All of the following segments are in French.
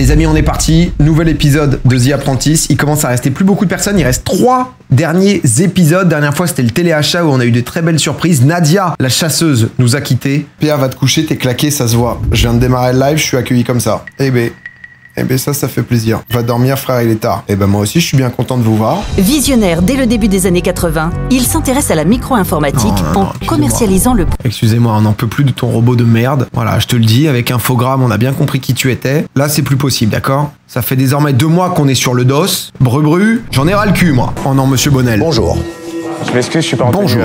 Les amis, on est parti. Nouvel épisode de The Apprentice. Il commence à rester plus beaucoup de personnes. Il reste 3 derniers épisodes. Dernière fois, c'était le téléachat où on a eu de très belles surprises. Nadia, la chasseuse, nous a quittés. Pierre, va te coucher, t'es claqué, ça se voit. Je viens de démarrer le live, je suis accueilli comme ça. Eh ben ça fait plaisir. Va dormir, frère, il est tard. Eh ben moi aussi, je suis bien content de vous voir. Visionnaire dès le début des années 80, il s'intéresse à la micro-informatique en commercialisant le... Excusez-moi, on n'en peut plus de ton robot de merde. Voilà, je te le dis, avec Infogrames, on a bien compris qui tu étais. Là, c'est plus possible, d'accord? Ça fait désormais 2 mois qu'on est sur le dos. Bru, j'en ai ras le cul, moi. Oh non, monsieur Bonnel. Bonjour. Je m'excuse, je suis pas en Bonjour.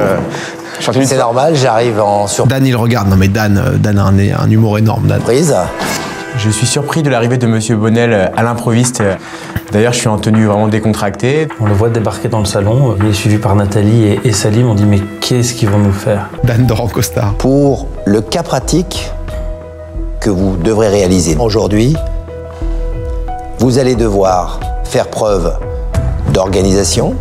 C'est normal, j'arrive en surprise. Dan, il regarde. Non mais Dan a un humour énorme, Dan. Je suis surpris de l'arrivée de Monsieur Bonnel à l'improviste. D'ailleurs, je suis en tenue vraiment décontractée. On le voit débarquer dans le salon, il est suivi par Nathalie et Salim. On dit mais qu'est-ce qu'ils vont nous faire? Dan dort en costard. Pour le cas pratique que vous devrez réaliser aujourd'hui, vous allez devoir faire preuve d'organisation,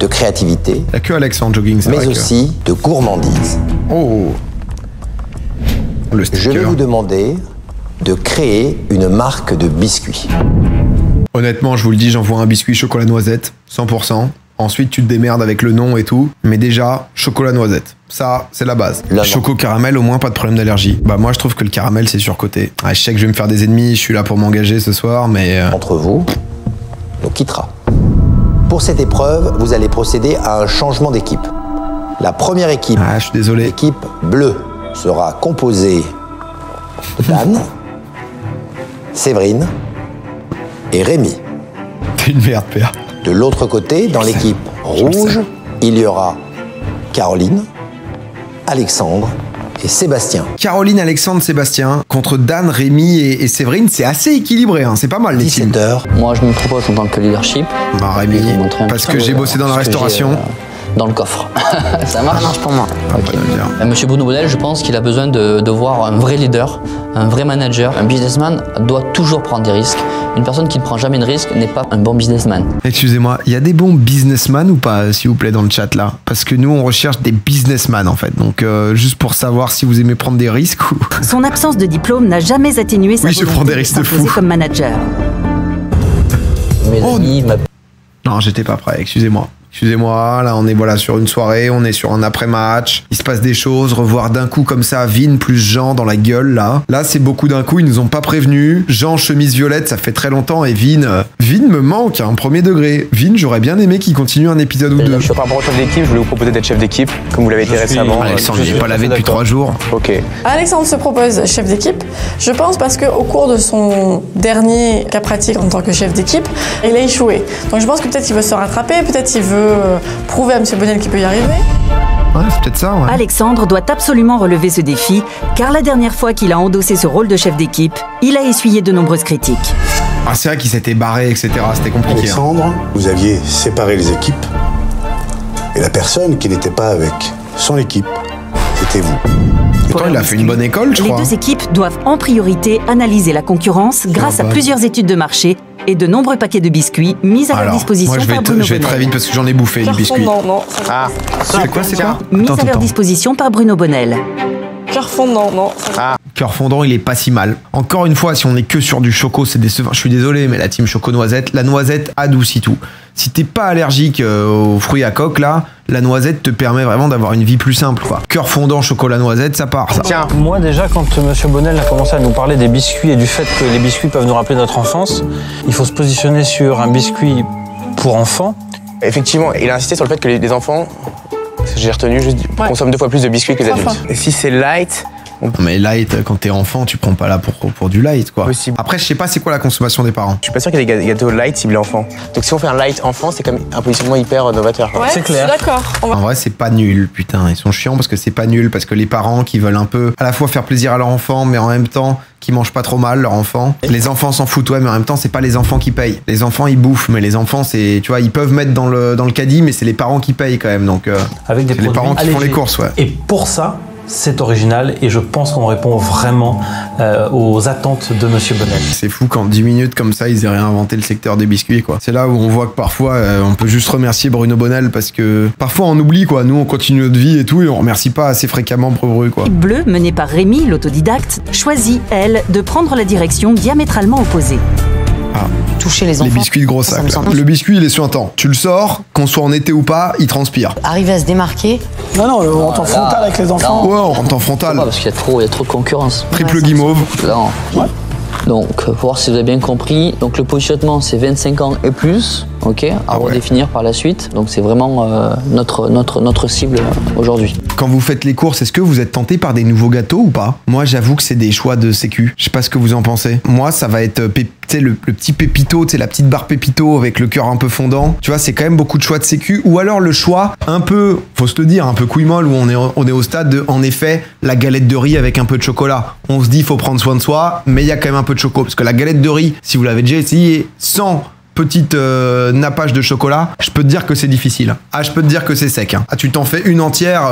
de créativité, Il n'y a que Alex en jogging, c'est vrai mais que... aussi de gourmandise. Oh. Le Je vais sticker. vous demander de créer une marque de biscuits. Honnêtement, je vous le dis, j'envoie un biscuit chocolat noisette, 100%. Ensuite, tu te démerdes avec le nom et tout. Mais déjà, chocolat noisette. Ça, c'est la base. Là, non. Choco caramel, au moins, pas de problème d'allergie. Bah, moi, je trouve que le caramel, c'est surcoté. Ah, je sais que je vais me faire des ennemis, je suis là pour m'engager ce soir, mais... Entre vous, nous quittera. Pour cette épreuve, vous allez procéder à un changement d'équipe. La première équipe, Ah, je suis désolé. l'équipe bleue, sera composée de Dan, Séverine et Rémi. T'es une merde, père. De l'autre côté, dans l'équipe rouge, il y aura Caroline, Alexandre et Sébastien. Caroline, Alexandre, Sébastien, contre Dan, Rémi et Séverine, c'est assez équilibré, hein. C'est pas mal, les teams. 17h, Moi, je me propose en tant que leadership. Bah, Rémi, Je vais vous montrer un parce petit que peu j'ai bossé dans la ce que j'ai, restauration. dans le coffre. Ça marche pour moi. Ah, bah, bien. Monsieur Bruno Bonnel, je pense qu'il a besoin de voir un vrai leader, un vrai manager. Un businessman doit toujours prendre des risques. Une personne qui ne prend jamais de risques n'est pas un bon businessman. Excusez-moi, il y a des bons businessmen ou pas, s'il vous plaît, dans le chat là? Parce que nous, on recherche des businessmen en fait. Donc, juste pour savoir si vous aimez prendre des risques ou. Son absence de diplôme n'a jamais atténué sa Oui, je prends volonté des risques de s'imposer fou. comme manager. Mes Oh. amis, Non, j'étais pas prêt, excusez-moi. Excusez-moi, là on est voilà sur une soirée, on est sur un après-match, il se passe des choses, revoir d'un coup comme ça Vin plus Jean dans la gueule là. Là c'est beaucoup d'un coup, ils nous ont pas prévenus. Jean chemise violette, ça fait très longtemps et Vin me manque à un premier degré. Vin, j'aurais bien aimé qu'il continue un épisode ou deux. Par rapport au chef d'équipe, je voulais vous proposer d'être chef d'équipe, comme vous l'avez été récemment. Alexandre, il est pas lavé depuis 3 jours. Ok. Alexandre se propose chef d'équipe, je pense parce qu'au cours de son dernier cas pratique en tant que chef d'équipe, il a échoué. Donc je pense que peut-être qu'il veut se rattraper, peut-être qu'il veut prouver à M. Bonnel qu'il peut y arriver. Ouais, c'est peut-être ça, ouais. Alexandre doit absolument relever ce défi, car la dernière fois qu'il a endossé ce rôle de chef d'équipe, il a essuyé de nombreuses critiques. Ah, c'est vrai qu'il s'était barré, etc. C'était compliqué. Hein. Alexandre, vous aviez séparé les équipes et la personne qui n'était pas avec son équipe, c'était vous. Pourtant, il a fait une bonne école, je Les crois. 2 équipes doivent en priorité analyser la concurrence grâce à bah. plusieurs études de marché et de nombreux paquets de biscuits mis à leur Alors, disposition moi je vais, par Bruno je vais très Bonnel. vite parce que j'en ai bouffé du biscuit. Non. Ah, C'est quoi, c'est quoi? Mis Attends, à leur attends. disposition par Bruno Bonnel. Cœur fondant, non. Cœur fondant, il est pas si mal. Encore une fois, si on est que sur du choco, c'est décevant. Je suis désolé, mais la team choco noisette, la noisette adoucit tout. Si t'es pas allergique aux fruits à coque, là, la noisette te permet vraiment d'avoir une vie plus simple, quoi. Cœur fondant, chocolat noisette, ça part, ça. tiens. Moi déjà, quand Monsieur Bonnel a commencé à nous parler des biscuits et du fait que les biscuits peuvent nous rappeler notre enfance, il faut se positionner sur un biscuit pour enfants. Effectivement, il a insisté sur le fait que les enfants, j'ai retenu, juste consomment 2 fois plus de biscuits que les adultes. Et si c'est light, Mais light, quand t'es enfant, tu prends pas là pour du light, quoi. Possible. Après, je sais pas c'est quoi la consommation des parents. je suis pas sûr qu'il y ait des gâteaux light ciblés enfants. Donc si on fait un light enfant, c'est comme un positionnement hyper novateur. Ouais, C'est clair. je suis d'accord. On va- En vrai, c'est pas nul, putain. Ils sont chiants parce que c'est pas nul, parce que les parents qui veulent un peu à la fois faire plaisir à leur enfant, mais en même temps qui mangent pas trop mal leur enfant. Les enfants s'en foutent, ouais, mais en même temps, c'est pas les enfants qui payent. Les enfants, ils bouffent, mais les enfants, c'est, tu vois, ils peuvent mettre dans le caddie, mais c'est les parents qui payent quand même. Donc, Avec des c'est les produits parents qui font les allégés. courses, ouais. Et pour ça, c'est original et je pense qu'on répond vraiment aux attentes de Monsieur Bonnel. C'est fou qu'en 10 minutes comme ça, ils aient réinventé le secteur des biscuits, quoi. C'est là où on voit que parfois, on peut juste remercier Bruno Bonnel parce que parfois on oublie, quoi. Nous, on continue notre vie et tout et on remercie pas assez fréquemment Bru, quoi. L'équipe bleue, menée par Rémi, l'autodidacte, choisit, elle, de prendre la direction diamétralement opposée. Toucher les enfants. Les biscuits de gros sac. Le biscuit, il est suintant. Tu le sors, qu'on soit en été ou pas, il transpire. Arriver à se démarquer. Non, on rentre en frontal avec les enfants. Ouais, on rentre en frontal. Parce qu'il y a trop de concurrence. Triple guimauve. Non. Ouais. Donc, pour voir si vous avez bien compris, donc le positionnement c'est 25 ans et plus, ok, à redéfinir par la suite. Donc c'est vraiment notre cible aujourd'hui. Quand vous faites les courses, est-ce que vous êtes tenté par des nouveaux gâteaux ou pas? Moi, j'avoue que c'est des choix de sécu. Je sais pas ce que vous en pensez. Moi, ça va être le petit pépito, la petite barre pépito avec le cœur un peu fondant. Tu vois, c'est quand même beaucoup de choix de sécu. Ou alors le choix un peu, faut se le dire, un peu couille molle où on est au stade de, en effet, la galette de riz avec un peu de chocolat. On se dit, il faut prendre soin de soi, mais il y a quand même un peu de choco. Parce que la galette de riz, si vous l'avez déjà essayé sans petite nappage de chocolat, je peux te dire que c'est difficile. Ah, je peux te dire que c'est sec. Ah, tu t'en fais une entière.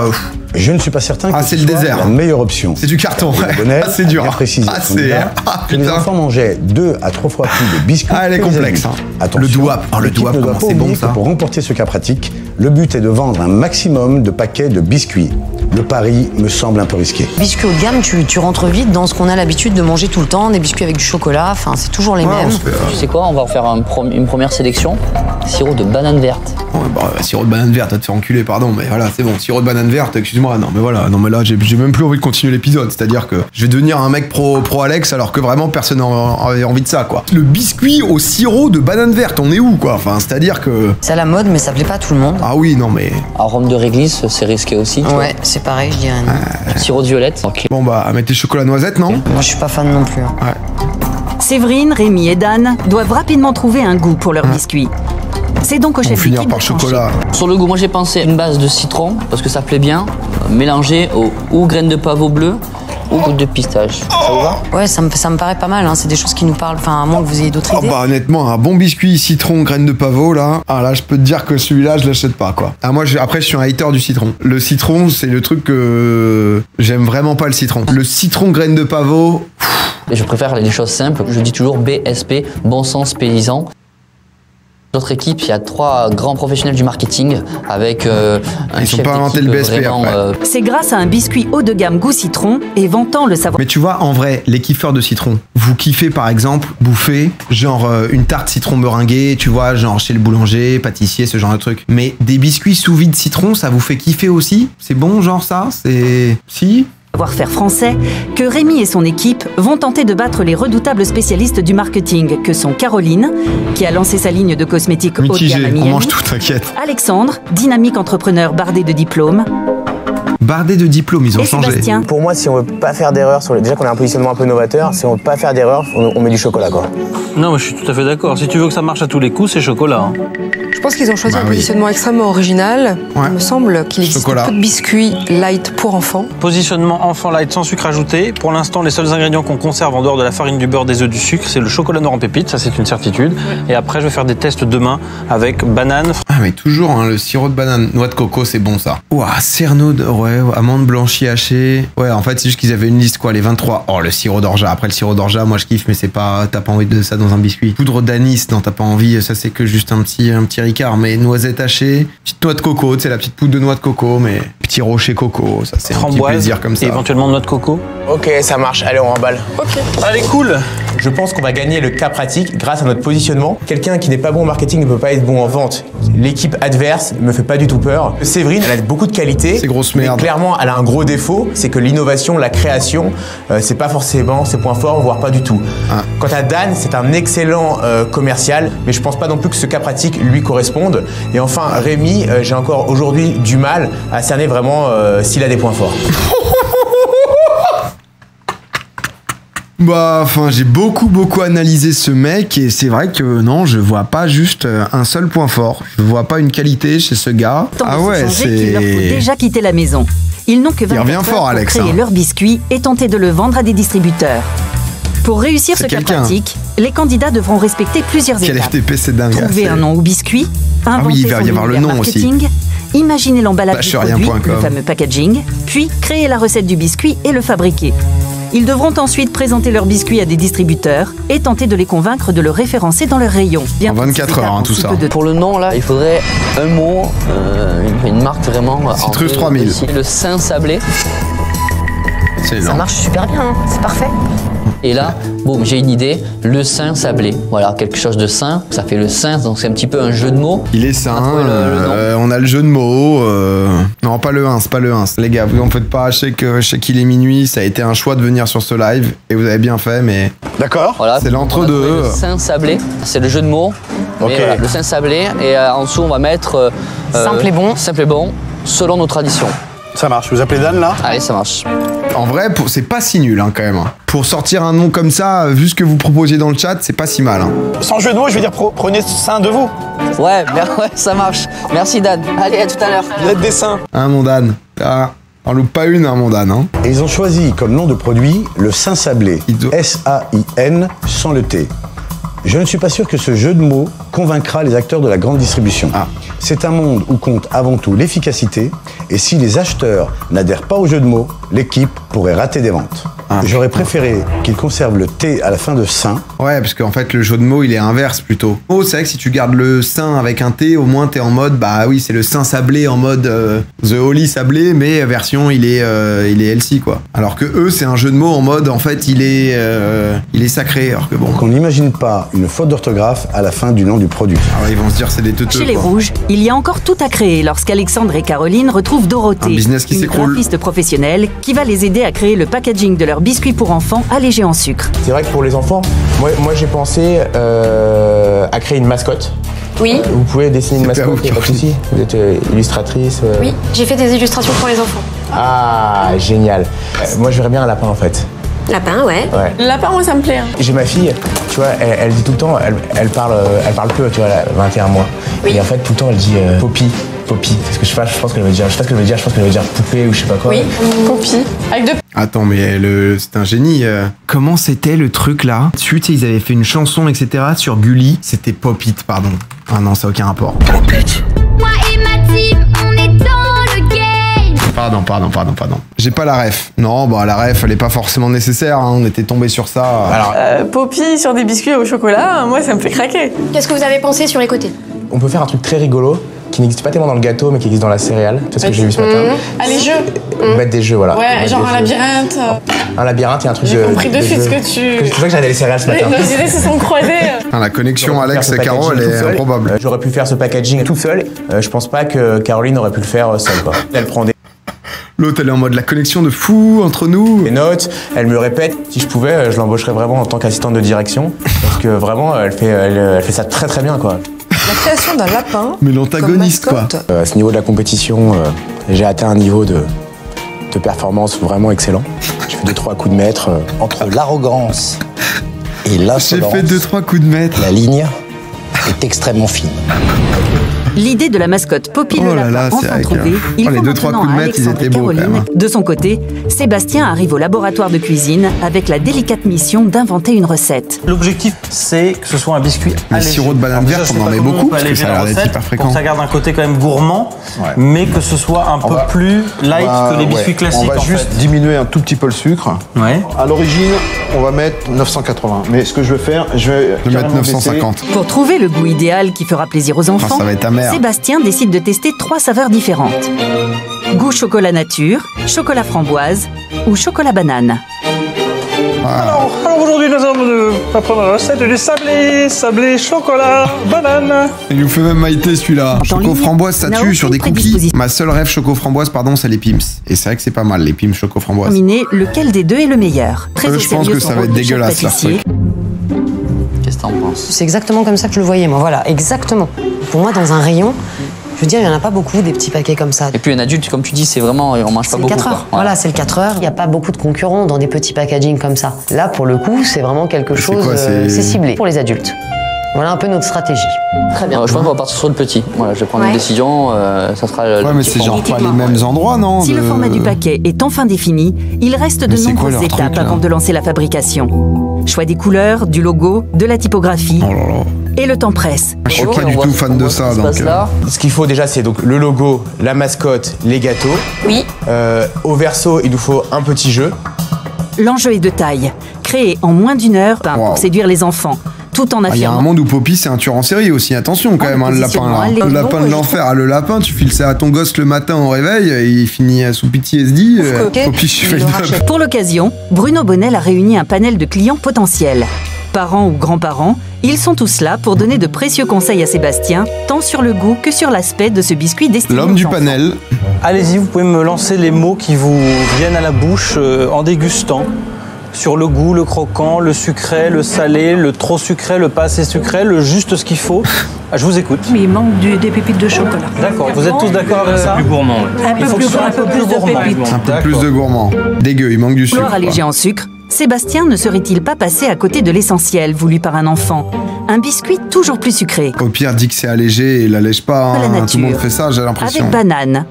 Je ne suis pas certain que c'est ce le soit désert. la meilleure option. C'est du carton. Ouais. C'est dur. Précisé. Que les enfants mangeaient 2 à 3 fois plus de biscuits. Ah, elle est complexe. Attention, le douap. Oh, le douap, comment c'est bon ça. Pour remporter ce cas pratique, le but est de vendre un maximum de paquets de biscuits. Le pari me semble un peu risqué. Biscuits haut de gamme, tu rentres vite dans ce qu'on a l'habitude de manger tout le temps, des biscuits avec du chocolat, enfin c'est toujours les mêmes. Tu sais quoi, on va faire une première sélection, sirop de banane verte. Sirop de banane verte, t'as te fait enculer, pardon, mais voilà, c'est bon, sirop de banane verte, excuse-moi, non mais là, j'ai même plus envie de continuer l'épisode, c'est-à-dire que je vais devenir un mec pro Alex alors que vraiment personne n'avait envie de ça, quoi. Le biscuit au sirop de banane verte, on est où, quoi? Enfin, c'est-à-dire que... C'est à la mode, mais ça plaît pas à tout le monde. Ah oui, non mais... Arôme de réglisse, c'est risqué aussi. Ouais, c'est pareil, je dirais. Sirop de violette. Okay. Bon bah, mettre les chocolats noisettes, non? Moi, je suis pas fan non plus. Ouais. Séverine, Rémi et Dan doivent rapidement trouver un goût pour leurs biscuits. C'est donc au chef d'équipe finir par chocolat. Sur le goût, moi j'ai pensé une base de citron, parce que ça plaît bien, mélangé aux graines de pavot bleu ou gouttes de pistache. Ça vous va? Ouais, ça me paraît pas mal, hein. C'est des choses qui nous parlent, enfin à moins que vous ayez d'autres idées. Bah honnêtement, un bon biscuit citron, graines de pavot, là, là je peux te dire que celui-là, je l'achète pas, quoi. Ah, moi, après, je suis un hater du citron. Le citron, c'est le truc que... J'aime vraiment pas le citron. Le citron, graines de pavot... Et je préfère les choses simples, je dis toujours BSP, bon sens paysan. Notre équipe, il y a 3 grands professionnels du marketing avec un chef pas inventé le BSP vraiment, C'est grâce à un biscuit haut de gamme goût citron et vantant le savoir. Mais tu vois, en vrai, les kiffeurs de citron, vous kiffez par exemple bouffer genre une tarte citron meringuée, tu vois, genre chez le boulanger, pâtissier, ce genre de truc. Mais des biscuits sous vide citron, ça vous fait kiffer aussi? C'est bon, genre ça? C'est... Si? Savoir-faire français, que Rémi et son équipe vont tenter de battre les redoutables spécialistes du marketing que sont Caroline, qui a lancé sa ligne de cosmétiques haut de gamme à Miami, on mange tout, t'inquiète. Alexandre, dynamique entrepreneur bardé de diplômes, Bardé de diplômes, ils ont et changé. Sébastien. Pour moi, si on veut pas faire d'erreur, déjà qu'on a un positionnement un peu novateur, si on veut pas faire d'erreur, on met du chocolat, quoi. Non, mais je suis tout à fait d'accord. Si tu veux que ça marche à tous les coups, c'est chocolat. Hein. Je pense qu'ils ont choisi un positionnement extrêmement original. Ouais. Il me semble qu'il existe peu de biscuits light pour enfants. Positionnement enfant light sans sucre ajouté. Pour l'instant, les seuls ingrédients qu'on conserve en dehors de la farine, du beurre, des œufs, du sucre, c'est le chocolat noir en pépites, ça c'est une certitude. Et après, je vais faire des tests demain avec banane. Ah mais toujours, hein, le sirop de banane, noix de coco, c'est bon ça. Ouah, cerneau de... Ouais, amandes blanchies hachées. Ouais, en fait, c'est juste qu'ils avaient une liste, quoi, les 23. Oh, le sirop d'orgeat. Après, le sirop d'orgeat, moi je kiffe, mais c'est pas... T'as pas envie de ça dans un biscuit. Poudre d'anis, non, t'as pas envie, ça c'est que juste un petit ricard. Mais noisettes hachées, petite noix de coco, tu sais, la petite poudre de noix de coco, mais petit rocher coco, ça c'est un petit plaisir comme ça. Et éventuellement noix de coco. Ok, ça marche, allez, on remballe. Ok. Allez, cool. Je pense qu'on va gagner le cas pratique grâce à notre positionnement. Quelqu'un qui n'est pas bon en marketing ne peut pas être bon en vente. L'équipe adverse me fait pas du tout peur. Séverine, elle a beaucoup de qualités. C'est grosse merde. Mais clairement, elle a un gros défaut, c'est que l'innovation, la création, c'est pas forcément ses points forts, voire pas du tout. Ah. Quant à Dan, c'est un excellent commercial, mais je pense pas non plus que ce cas pratique lui corresponde. Et enfin, Rémi, j'ai encore aujourd'hui du mal à cerner vraiment s'il a des points forts. Bah, enfin, j'ai beaucoup analysé ce mec et c'est vrai que non, je vois pas juste un seul point fort. Je vois pas une qualité chez ce gars. Ah ouais, c'est... qu'il leur faut déjà quitter la maison. Ils n'ont que 24 heures pour Alex, créer leur biscuit et tenter de le vendre à des distributeurs. Pour réussir ce cas pratique, les candidats devront respecter plusieurs étapes. Quel FTP, c'est dingue. Trouver un nom au biscuit, inventer il va y avoir le nom marketing, imaginer l'emballage du produit, Lâcherien.com. le fameux packaging, puis créer la recette du biscuit et le fabriquer. Ils devront ensuite présenter leurs biscuits à des distributeurs et tenter de les convaincre de le référencer dans leur rayon. En 24 heures, tout ça. Pour le nom, là, il faudrait un mot, une marque vraiment... Citrus 3000. Le Saint Sablé. Ça marche super bien, hein. C'est parfait. Et là, boum, j'ai une idée, le Saint Sablé. Voilà, quelque chose de sain, ça fait le saint, donc c'est un petit peu un jeu de mots. Il est sain, on a le jeu de mots. Non, pas le 1, c'est pas le 1. Les gars, vous en faites pas, je sais qu'il est minuit, ça a été un choix de venir sur ce live, et vous avez bien fait, mais... D'accord. Voilà, c'est l'entre-deux. Le Saint Sablé, c'est le jeu de mots. Ok. Voilà, le Saint Sablé, et en dessous, on va mettre... Simple et bon. Simple et bon, selon nos traditions. Ça marche. Vous appelez Dan, là? Allez, ça marche. En vrai, c'est pas si nul quand même. Pour sortir un nom comme ça, vu ce que vous proposiez dans le chat, c'est pas si mal. Sans jeu de mots, je vais dire prenez soin de vous. Ouais, ça marche. Merci Dan. Allez, à tout à l'heure. Vous êtes des saints. Mon Dan. On loupe pas une, mon Dan. Et ils ont choisi comme nom de produit le Saint Sablé. S-A-I-N sans le T. Je ne suis pas sûr que ce jeu de mots convaincra les acteurs de la grande distribution. C'est un monde où compte avant tout l'efficacité, et si les acheteurs n'adhèrent pas au jeu de mots, l'équipe pourrait rater des ventes. J'aurais préféré qu'ils conservent le T à la fin de Saint. Ouais, parce qu'en fait, le jeu de mots, il est inverse plutôt. Oh, c'est vrai que si tu gardes le Saint avec un T, au moins t'es en mode, bah oui, c'est le Saint Sablé en mode The Holy Sablé, mais version il est healthy, quoi. Alors que eux, c'est un jeu de mots en mode, en fait, il est sacré. Alors que bon. Qu'on n'imagine pas une faute d'orthographe à la fin du nom du produit. Ah ouais, ils vont se dire c'est des teuteux. Chez les Rouges, il y a encore tout à créer lorsqu'Alexandre et Caroline retrouvent Dorothée, Un business qui une s'écroule. graphiste professionnelle qui va les aider à créer le packaging de leurs biscuits pour enfants allégés en sucre. C'est vrai que pour les enfants, moi j'ai pensé à créer une mascotte. Oui. Vous pouvez dessiner une mascotte, il n'y a pas de souci. Vous êtes illustratrice. Oui, j'ai fait des illustrations pour les enfants. Ah, génial. Moi je verrais bien un lapin en fait. Lapin, ouais. Le lapin, moi, ça me plaît. J'ai ma fille, tu vois, elle dit tout le temps, elle parle peu, tu vois, elle a 21 mois. Et en fait, tout le temps, elle dit Poppy. Parce que je pense qu'elle veut dire, je pense qu'elle veut dire poupée ou je sais pas quoi. Oui, Poppy. Avec deux. Attends, mais c'est un génie. Comment c'était le truc là? Dessus, tu sais, ils avaient fait une chanson, etc. sur Gulli. C'était Pop-It, pardon. Ah non, ça n'a aucun rapport. Pop-It. Moi et ma team, on est dans le game. Pardon. J'ai pas la ref. Non, bah la ref, elle est pas forcément nécessaire. On était tombé sur ça. Alors, Poppy sur des biscuits au chocolat, moi, ça me fait craquer. Qu'est-ce que vous avez pensé sur les côtés? on peut faire un truc très rigolo qui n'existe pas tellement dans le gâteau mais qui existe dans la céréale. C'est ce que j'ai vu ce matin. Ah, les jeux. Mettre des jeux, voilà. Ouais, genre un labyrinthe. Un labyrinthe et un truc de. J'ai compris de suite ce que tu. C'est pour ça que j'avais les céréales ce matin. Nos idées se sont croisées. La connexion Alex et Caro, elle est improbable. J'aurais pu faire ce packaging tout seul. Je pense pas que Caroline aurait pu le faire seule, quoi. Elle prend des. L'autre, elle est en mode la connexion de fou entre nous. Des notes, elle me répète. Si je pouvais, je l'embaucherais vraiment en tant qu'assistante de direction. Parce que vraiment, elle fait ça très très bien, quoi. La création d'un lapin. Mais l'antagoniste, quoi. À ce niveau de la compétition, j'ai atteint un niveau de performance vraiment excellent. J'ai fait 2-3 coups de maître. Entre l'arrogance et l'insolence, j'ai fait 2-3 coups de maître. La ligne est extrêmement fine. L'idée de la mascotte Poppy le lapin enfin trouvée, il faut maintenant à Alexandre et Caroline. De son côté, Sébastien arrive au laboratoire de cuisine avec la délicate mission d'inventer une recette. L'objectif, c'est que ce soit un biscuit allégé. Le sirop de banane verte, on en met beaucoup parce que ça a l'air d'être hyper fréquent. Pour que ça garde un côté quand même gourmand, mais que ce soit un peu plus light que les biscuits classiques. On va juste diminuer un tout petit peu le sucre. À l'origine, on va mettre 980. Mais ce que je vais faire, je vais mettre 950. Pour trouver le goût idéal qui fera plaisir aux enfants, ça va être amer. Sébastien décide de tester 3 saveurs différentes. Goût chocolat nature, chocolat framboise ou chocolat banane. Alors aujourd'hui, nous allons apprendre la recette du sablé chocolat banane. Il nous fait même maïté celui-là. Choco framboise, ça tue sur des cookies. Ma seule rêve choco framboise, pardon, c'est les Pim's. Et c'est vrai que c'est pas mal, les Pim's choco framboise. Terminer, lequel des deux est le meilleur. Très je pense que ça va être dégueulasse leur truc. Qu'est-ce que t'en penses? C'est exactement comme ça que je le voyais, moi. Voilà, exactement. Pour moi, dans un rayon, je veux dire, il n'y en a pas beaucoup des petits paquets comme ça. Et puis un adulte, comme tu dis, c'est vraiment, on mange pas beaucoup. 4 heures. Voilà, c'est le 4 heures. Il n'y a pas beaucoup de concurrents dans des petits packaging comme ça. Là, pour le coup, c'est vraiment quelque chose, c'est ciblé pour les adultes. Voilà un peu notre stratégie. Très bien. Je pense qu'on va partir sur le petit. Voilà, je vais prendre une décision. Ça sera le. Ouais, mais c'est genre pas les mêmes endroits, non? Si le format du paquet est enfin défini, il reste de nombreuses étapes avant de lancer la fabrication. Choix des couleurs, du logo, de la typographie. Oh là là. Et le temps presse. Je suis pas du tout fan de ça. Donc, ce qu'il faut déjà, c'est donc le logo, la mascotte, les gâteaux. Oui. Au verso, il nous faut un petit jeu. L'enjeu est de taille. Créé en moins d'1 heure pour séduire les enfants. Tout en affirmant. Il y a un monde où Poppy, c'est un tueur en série aussi. Attention quand même, le lapin là. Le lapin de l'enfer. Le lapin, tu files ça à ton gosse le matin au réveil, et il finit sous PTSD. Poppy, je fais le job. Pour l'occasion, Bruno Bonnel a réuni un panel de clients potentiels. Parents ou grands-parents, ils sont tous là pour donner de précieux conseils à Sébastien, tant sur le goût que sur l'aspect de ce biscuit destiné L'homme du panel. Allez-y, vous pouvez me lancer les mots qui vous viennent à la bouche en dégustant. Sur le goût, le croquant, le sucré, le salé, le trop sucré, le pas assez sucré, le juste ce qu'il faut. Je vous écoute. Mais il manque des pépites de chocolat. D'accord, vous êtes tous d'accord avec ça? Plus gourmand, oui. Un peu plus de pépites. Un peu plus de gourmand. Dégueu, il manque du sucre. Flore allégé en sucre, Sébastien ne serait-il pas passé à côté de l'essentiel voulu par un enfant? Un biscuit toujours plus sucré. Au pire, dit que c'est allégé et il l'allège pas. Hein. Tout le monde fait ça, j'ai l'impression. Avec banane.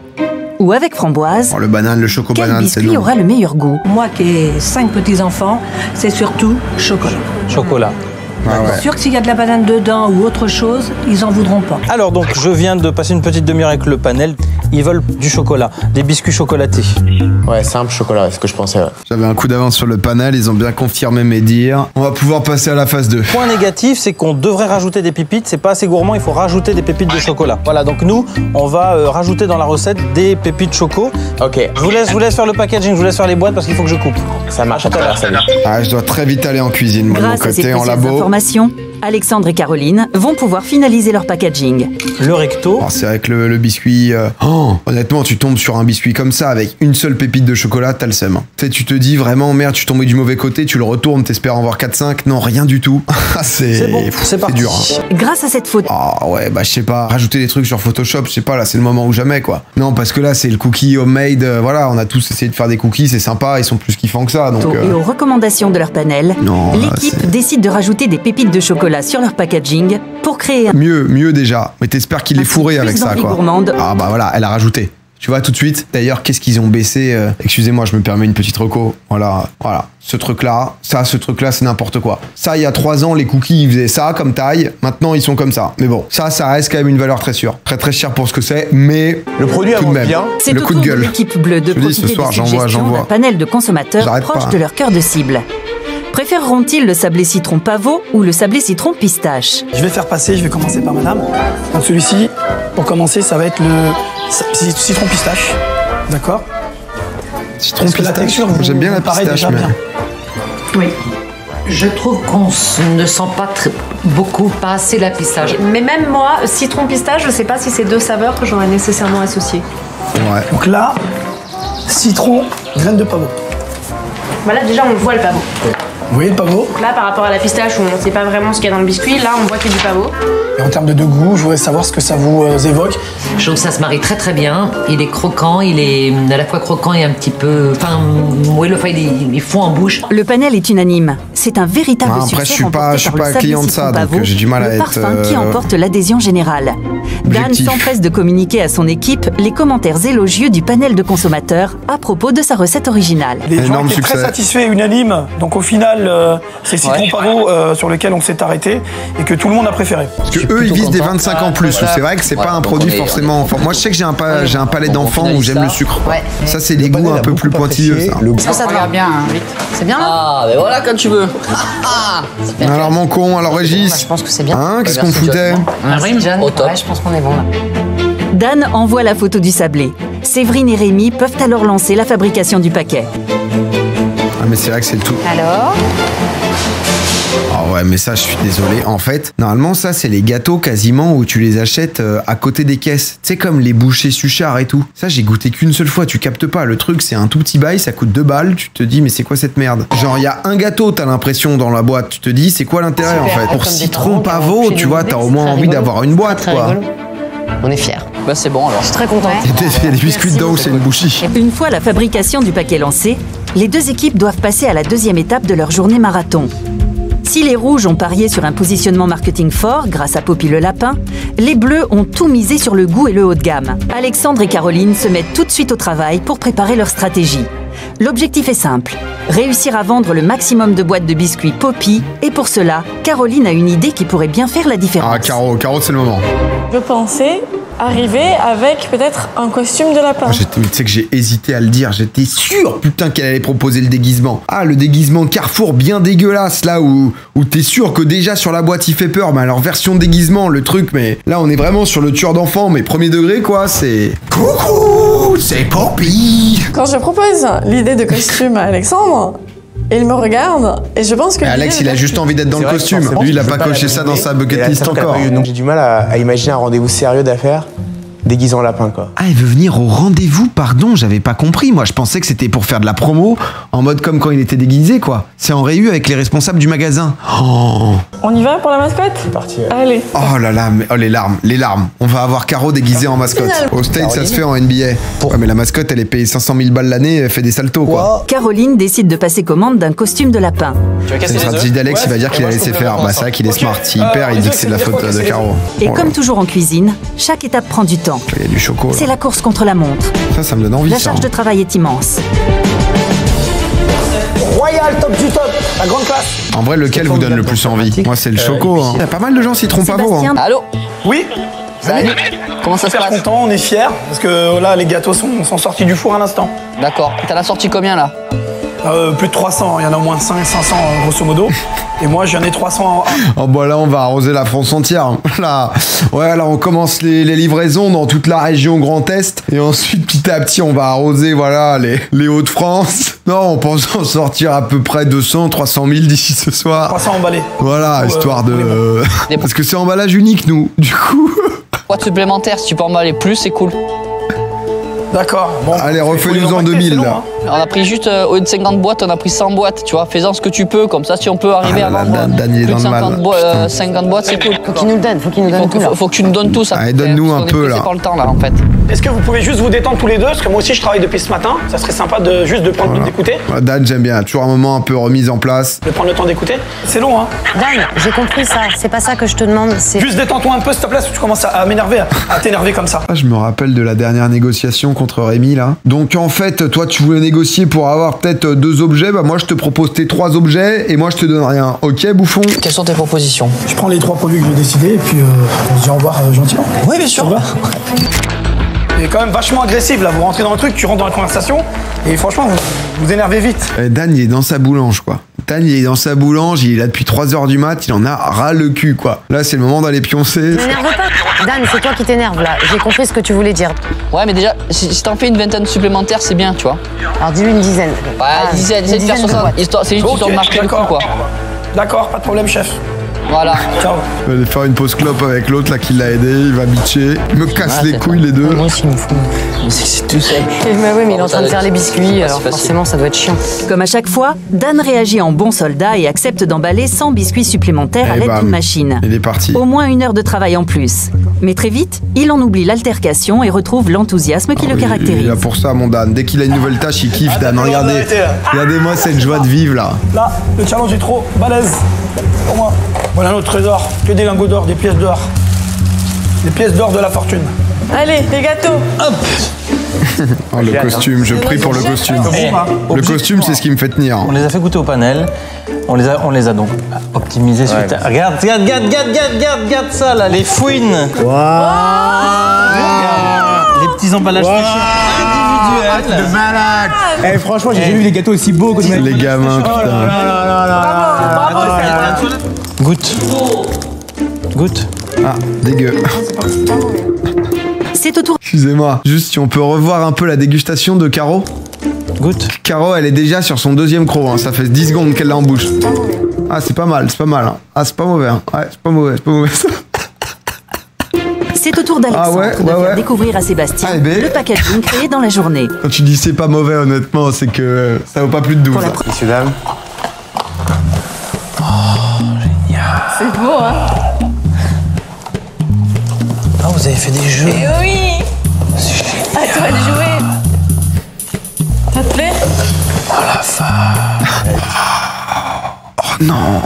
Ou avec framboise. Le banane, le choco-banane, c'est quel biscuit aura le meilleur goût? Moi qui ai 5 petits-enfants, c'est surtout chocolat. Chocolat. C'est sûr que s'il y a de la banane dedans ou autre chose, ils en voudront pas. Alors donc, je viens de passer une petite demi-heure avec le panel. Ils veulent du chocolat, des biscuits chocolatés. Ouais, simple chocolat, c'est ce que je pensais. Ouais. J'avais un coup d'avance sur le panel, ils ont bien confirmé mes dires. On va pouvoir passer à la phase 2. Point négatif, c'est qu'on devrait rajouter des pépites. C'est pas assez gourmand, il faut rajouter des pépites de chocolat. Voilà, donc nous, on va rajouter dans la recette des pépites choco. Ok. Je vous laisse faire le packaging, je vous laisse faire les boîtes parce qu'il faut que je coupe. Ça marche, à tout à l'heure, salut. Je dois très vite aller en cuisine, moi, de mon côté, en labo. Alexandre et Caroline vont pouvoir finaliser leur packaging. Le recto. C'est vrai que le biscuit... honnêtement, tu tombes sur un biscuit comme ça, avec une seule pépite de chocolat, t'as le seum. Tu sais, tu te dis vraiment, merde, tu tombes du mauvais côté, tu le retournes, t'espères en voir 4-5. Non, rien du tout. C'est bon, c'est dur. Hein. Grâce à cette photo... Ouais, je sais pas. Rajouter des trucs sur Photoshop, je sais pas, là, c'est le moment ou jamais, quoi. Non, parce que là, c'est le cookie homemade. Voilà, on a tous essayé de faire des cookies, c'est sympa, ils sont plus kiffants que ça. Donc, Et aux recommandations de leur panel, l'équipe décide de rajouter des pépites de chocolat sur leur packaging pour créer un... Mieux déjà. Mais t'espères qu'il est fourré avec ça, quoi. Gourmande. Voilà, elle a rajouté. Tu vois, tout de suite. D'ailleurs, qu'est-ce qu'ils ont baissé Excusez-moi, je me permets une petite reco. Voilà. Ce truc-là, c'est n'importe quoi. Ça, il y a 3 ans, les cookies, ils faisaient ça comme taille. Maintenant, ils sont comme ça. Mais bon, ça reste quand même une valeur très sûre. Très très cher pour ce que c'est, mais le produit tout de même. C'est le coup de gueule. L'équipe bleue de profiter ce soir, des suggestions d'un panel de consommateurs proches de leur cœur de cible. Préféreront-ils le sablé citron pavot ou le sablé citron pistache? Je vais commencer par madame. Donc celui-ci, pour commencer, ça va être le citron pistache. D'accord? Citron pistache. J'aime bien la pistache, mais... Oui. Je trouve qu'on ne sent pas pas assez la pistache. Mais même moi, citron pistache, je sais pas si c'est 2 saveurs que j'aurais nécessairement associées. Ouais. Donc là, citron, graines de pavot. Voilà, déjà on voit le pavot. Vous voyez le pavot? Donc là, par rapport à la pistache, où on ne sait pas vraiment ce qu'il y a dans le biscuit, là on voit qu'il y a du pavot. Et en termes de goût, je voudrais savoir ce que ça vous évoque. Je trouve que ça se marie très très bien. Il est croquant, il est à la fois croquant et un petit peu... Enfin, oui, il fond en bouche. Le panel est unanime. C'est un véritable succès. Après, je suis pas client de ça, donc j'ai du mal à être... Le parfum qui emporte l'adhésion générale. Dan s'empresse de communiquer à son équipe les commentaires élogieux du panel de consommateurs à propos de sa recette originale. Les gens étaient très satisfaits, unanimes. Donc au final, c'est citron pavot sur lequel on s'est arrêté et que tout le monde a préféré. Parce que eux, ils visent des 25 ans plus. C'est vrai que c'est pas un produit forcément... Moi, je sais que j'ai un palais d'enfant où j'aime le sucre. Ça, c'est des goûts un peu plus pointilleux, ça. Est-ce que ça te va bien, vite? C'est bien, là? Ah, mais voilà, quand tu veux. Alors, mon con, alors Régis. Je pense que c'est bien. Qu'est-ce qu'on foutait? Merci, John. Ouais, je pense qu'on est bon, là. Dan envoie la photo du sablé. Séverine et Rémi peuvent alors lancer la fabrication du paquet. Mais c'est vrai que c'est le tout. Alors? Ouais, mais ça, je suis désolé. En fait, normalement, ça, c'est les gâteaux quasiment où tu les achètes à côté des caisses. Tu sais, comme les bouchers Suchard et tout. Ça, j'ai goûté qu'une seule fois. Tu captes pas. Le truc, c'est un tout petit bail. Ça coûte 2 balles. Tu te dis, mais c'est quoi cette merde? Genre, il y a un gâteau, t'as l'impression, dans la boîte. Tu te dis, c'est quoi l'intérêt, en fait? Pour citron pavot, tu vois, t'as au moins envie d'avoir une boîte, quoi. On est fiers. Bah, c'est bon, alors. Je suis très contente. Il y a des biscuits dedans ou c'est une bouchie? Une fois la fabrication du paquet lancée, les 2 équipes doivent passer à la 2e étape de leur journée marathon. Si les rouges ont parié sur un positionnement marketing fort grâce à Poppy le lapin, les bleus ont tout misé sur le goût et le haut de gamme. Alexandre et Caroline se mettent tout de suite au travail pour préparer leur stratégie. L'objectif est simple, réussir à vendre le maximum de boîtes de biscuits Poppy, et pour cela, Caroline a une idée qui pourrait bien faire la différence. Ah, Caro, c'est le moment. Je pensais arriver avec peut-être un costume de lapin. Tu sais que j'ai hésité à le dire, j'étais sûr, putain, qu'elle allait proposer le déguisement. Ah, le déguisement Carrefour bien dégueulasse, là où t'es sûr que déjà sur la boîte il fait peur, mais alors version déguisement, le truc, mais là on est vraiment sur le tueur d'enfants, mais premier degré quoi, c'est... Coucou, c'est Poppy. Quand je propose l'idée de costume à Alexandre, il me regarde et je pense que... Alex, il a juste envie d'être dans le costume. Lui, il a pas coché ça dans sa bucket list encore. Donc j'ai du mal à imaginer un rendez-vous sérieux d'affaires déguisé en lapin, quoi. Ah, elle veut venir au rendez-vous, pardon, j'avais pas compris. Moi, je pensais que c'était pour faire de la promo, en mode comme quand il était déguisé, quoi. C'est en réu avec les responsables du magasin. Oh. On y va pour la mascotte? C'est parti. Allez. Oh là là, mais, oh, les larmes. On va avoir Caro déguisée en mascotte. Au States, ça se fait en NBA. Ouais, mais la mascotte, elle est payée 500 000 balles l'année, elle fait des saltos, quoi. Caroline décide de passer commande d'un costume de lapin. C'est une stratégie d'Alex, il va dire qu'il a laissé faire. Bah, c'est vrai qu'il est smart. S'il perd, il dit que c'est de la faute de Caro. Et comme toujours en cuisine, chaque étape prend du temps. Il y a du chocolat. C'est la course contre la montre. Ça me donne envie. La charge de travail est immense. Royal, top du top, la grande classe. En vrai, lequel vous donne le plus envie? Moi, c'est le choco. Il y a pas mal de gens citron pavot. Hein. Allô? Oui. Salut. Comment ça se passe? Content, on est fiers parce que là, les gâteaux sont sortis du four à l'instant. D'accord. T'as la sortie combien là? Plus de 300, il y en a au moins 500 grosso modo. Et moi j'en ai 300. Oh bah là on va arroser la France entière. Là, ouais, là on commence les livraisons dans toute la région Grand Est. Et ensuite petit à petit on va arroser voilà les Hauts-de-France. Non, on pense en sortir à peu près 200, 300 000 d'ici ce soir. 300 emballés. Voilà, histoire de... Parce que c'est emballage unique nous, du coup. Boîte supplémentaire, si tu peux emballer plus, c'est cool. D'accord. Bon, allez, refais-nous en 2000 là. Hein. On a pris juste au lieu de 50 boîtes, on a pris 100 boîtes, tu vois. Fais-en ce que tu peux, comme ça, si on peut arriver à vendre plus de 50 boîtes, c'est cool. Faut qu'il nous le donne, faut qu'il nous donne tout. Faut que tu nous donnes tout ça. Allez, donne-nous un peu là. C'est pas le temps là en fait. Est-ce que vous pouvez juste vous détendre tous les deux? Parce que moi aussi je travaille depuis ce matin. Ça serait sympa de juste de prendre d'écouter. Dan, j'aime bien. Toujours un moment un peu remise en place. De prendre le temps d'écouter. C'est long, hein. Dan, j'ai compris ça. C'est pas ça que je te demande. Juste détends-toi un peu, s'il te plaît, parce que tu commences à m'énerver, à t'énerver comme ça. Ah, je me rappelle de la dernière négociation contre Rémi là. Donc en fait, toi tu voulais négocier pour avoir peut-être 2 objets, bah moi je te propose tes 3 objets et moi je te donne rien. Ok, bouffon? Quelles sont tes propositions? Je prends les 3 produits que j'ai décidés et puis on se dit au revoir gentiment. Oui, bien sûr. Il est quand même vachement agressif là, vous rentrez dans le truc, tu rentres dans la conversation et franchement vous énervez vite. Dan il est dans sa boulange quoi. Dan il est dans sa boulange, il est là depuis 3h du mat, il en a ras le cul quoi. Là c'est le moment d'aller pioncer. N'énerve pas. Dan, c'est toi qui t'énerve là. J'ai compris ce que tu voulais dire. Ouais mais déjà, si t'en fais une vingtaine supplémentaires c'est bien tu vois. Alors dis-lui une dizaine. Ouais, dizaine, faire 60, c'est juste histoire de marquer le coup quoi. D'accord, pas de problème chef. Voilà. Ciao. Il va aller faire une pause clope avec l'autre là qui l'a aidé, il va bitcher. Il me casse les couilles les deux. Moi aussi il me fout. C'est tout seul. Mais oui, mais il est en train de faire les biscuits, alors forcément ça doit être chiant. Comme à chaque fois, Dan réagit en bon soldat et accepte d'emballer 100 biscuits supplémentaires à l'aide d'une machine. Il est parti. Au moins 1 heure de travail en plus. Mais très vite, il en oublie l'altercation et retrouve l'enthousiasme qui le caractérise. Il est là pour ça mon Dan. Dès qu'il a une nouvelle tâche, il kiffe Dan. Regardez. Regardez-moi cette joie de vivre là. Là, le challenge est trop balèze pour moi. Voilà notre trésor, que des lingots d'or, des pièces d'or. Des pièces d'or de la fortune. Allez, les gâteaux. Hop. Oh, le costume, je prie pour le costume. Le costume, c'est ce qui me fait tenir. On les a fait goûter au panel. On les a donc optimisés suite à... Regarde ça là, les fouines. Les petits emballages individuels. De malade. Eh, franchement, j'ai jamais vu des gâteaux aussi beaux que les gamins, putain. Goûte. Goûte. Ah, dégueu. C'est au tour. Excusez-moi, juste si on peut revoir un peu la dégustation de Caro. Goûte. Caro, elle est déjà sur son 2e croc, hein. Ça fait 10 secondes qu'elle l'a en bouche. Ah, c'est pas mal, hein. Ah, c'est pas mauvais, hein. Ouais, c'est pas mauvais. C'est au tour d'Alexandre de faire découvrir à Sébastien le packaging créé dans la journée. Quand tu dis c'est pas mauvais, honnêtement, c'est que ça vaut pas plus de 12. Messieurs, dames. C'est beau, hein? Ah, vous avez fait des jeux. Eh oui! À toi de jouer. Ça te plaît? Oh la vache. Oh non.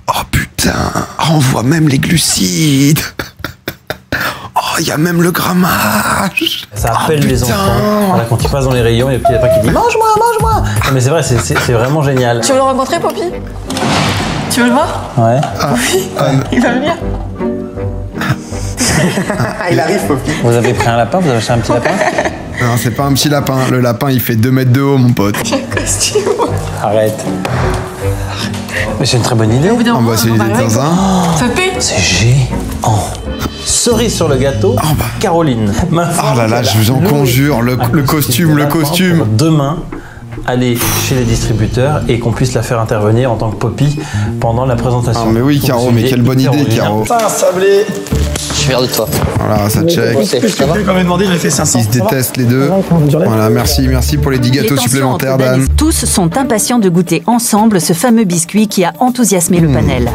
Oh putain. On voit même les glucides. Oh il y a même le grammage. Ça appelle les enfants. Voilà, quand ils passent dans les rayons, il y a le petit lapin qui dit mange-moi, mange-moi. Non, mais c'est vrai, c'est vraiment génial. Tu veux le rencontrer, Poppy? Tu veux le voir? Ouais. Poppy, il va venir. Il arrive, Poppy. Vous avez pris un lapin? Vous avez acheté un petit lapin? Non, c'est pas un petit lapin. Le lapin, il fait 2 mètres de haut, mon pote. J'ai un costume. Arrête. Mais c'est une très bonne idée. Ah bah, c'est une idée de zinzin. C'est géant. Cerise sur le gâteau, Caroline. Oh là là, je vous en conjure, le costume. Demain, aller chez les distributeurs et qu'on puisse la faire intervenir en tant que Poppy pendant la présentation. Ah mais oui, Caro, mais quelle bonne idée, Caro. Ah, sablé. Je suis fier de toi. Voilà, ça check. Quand même demandé, j'ai fait 500. Ils se détestent les deux. Voilà, merci pour les 10 gâteaux supplémentaires, Dan. Tous sont impatients de goûter ensemble ce fameux biscuit qui a enthousiasmé le panel.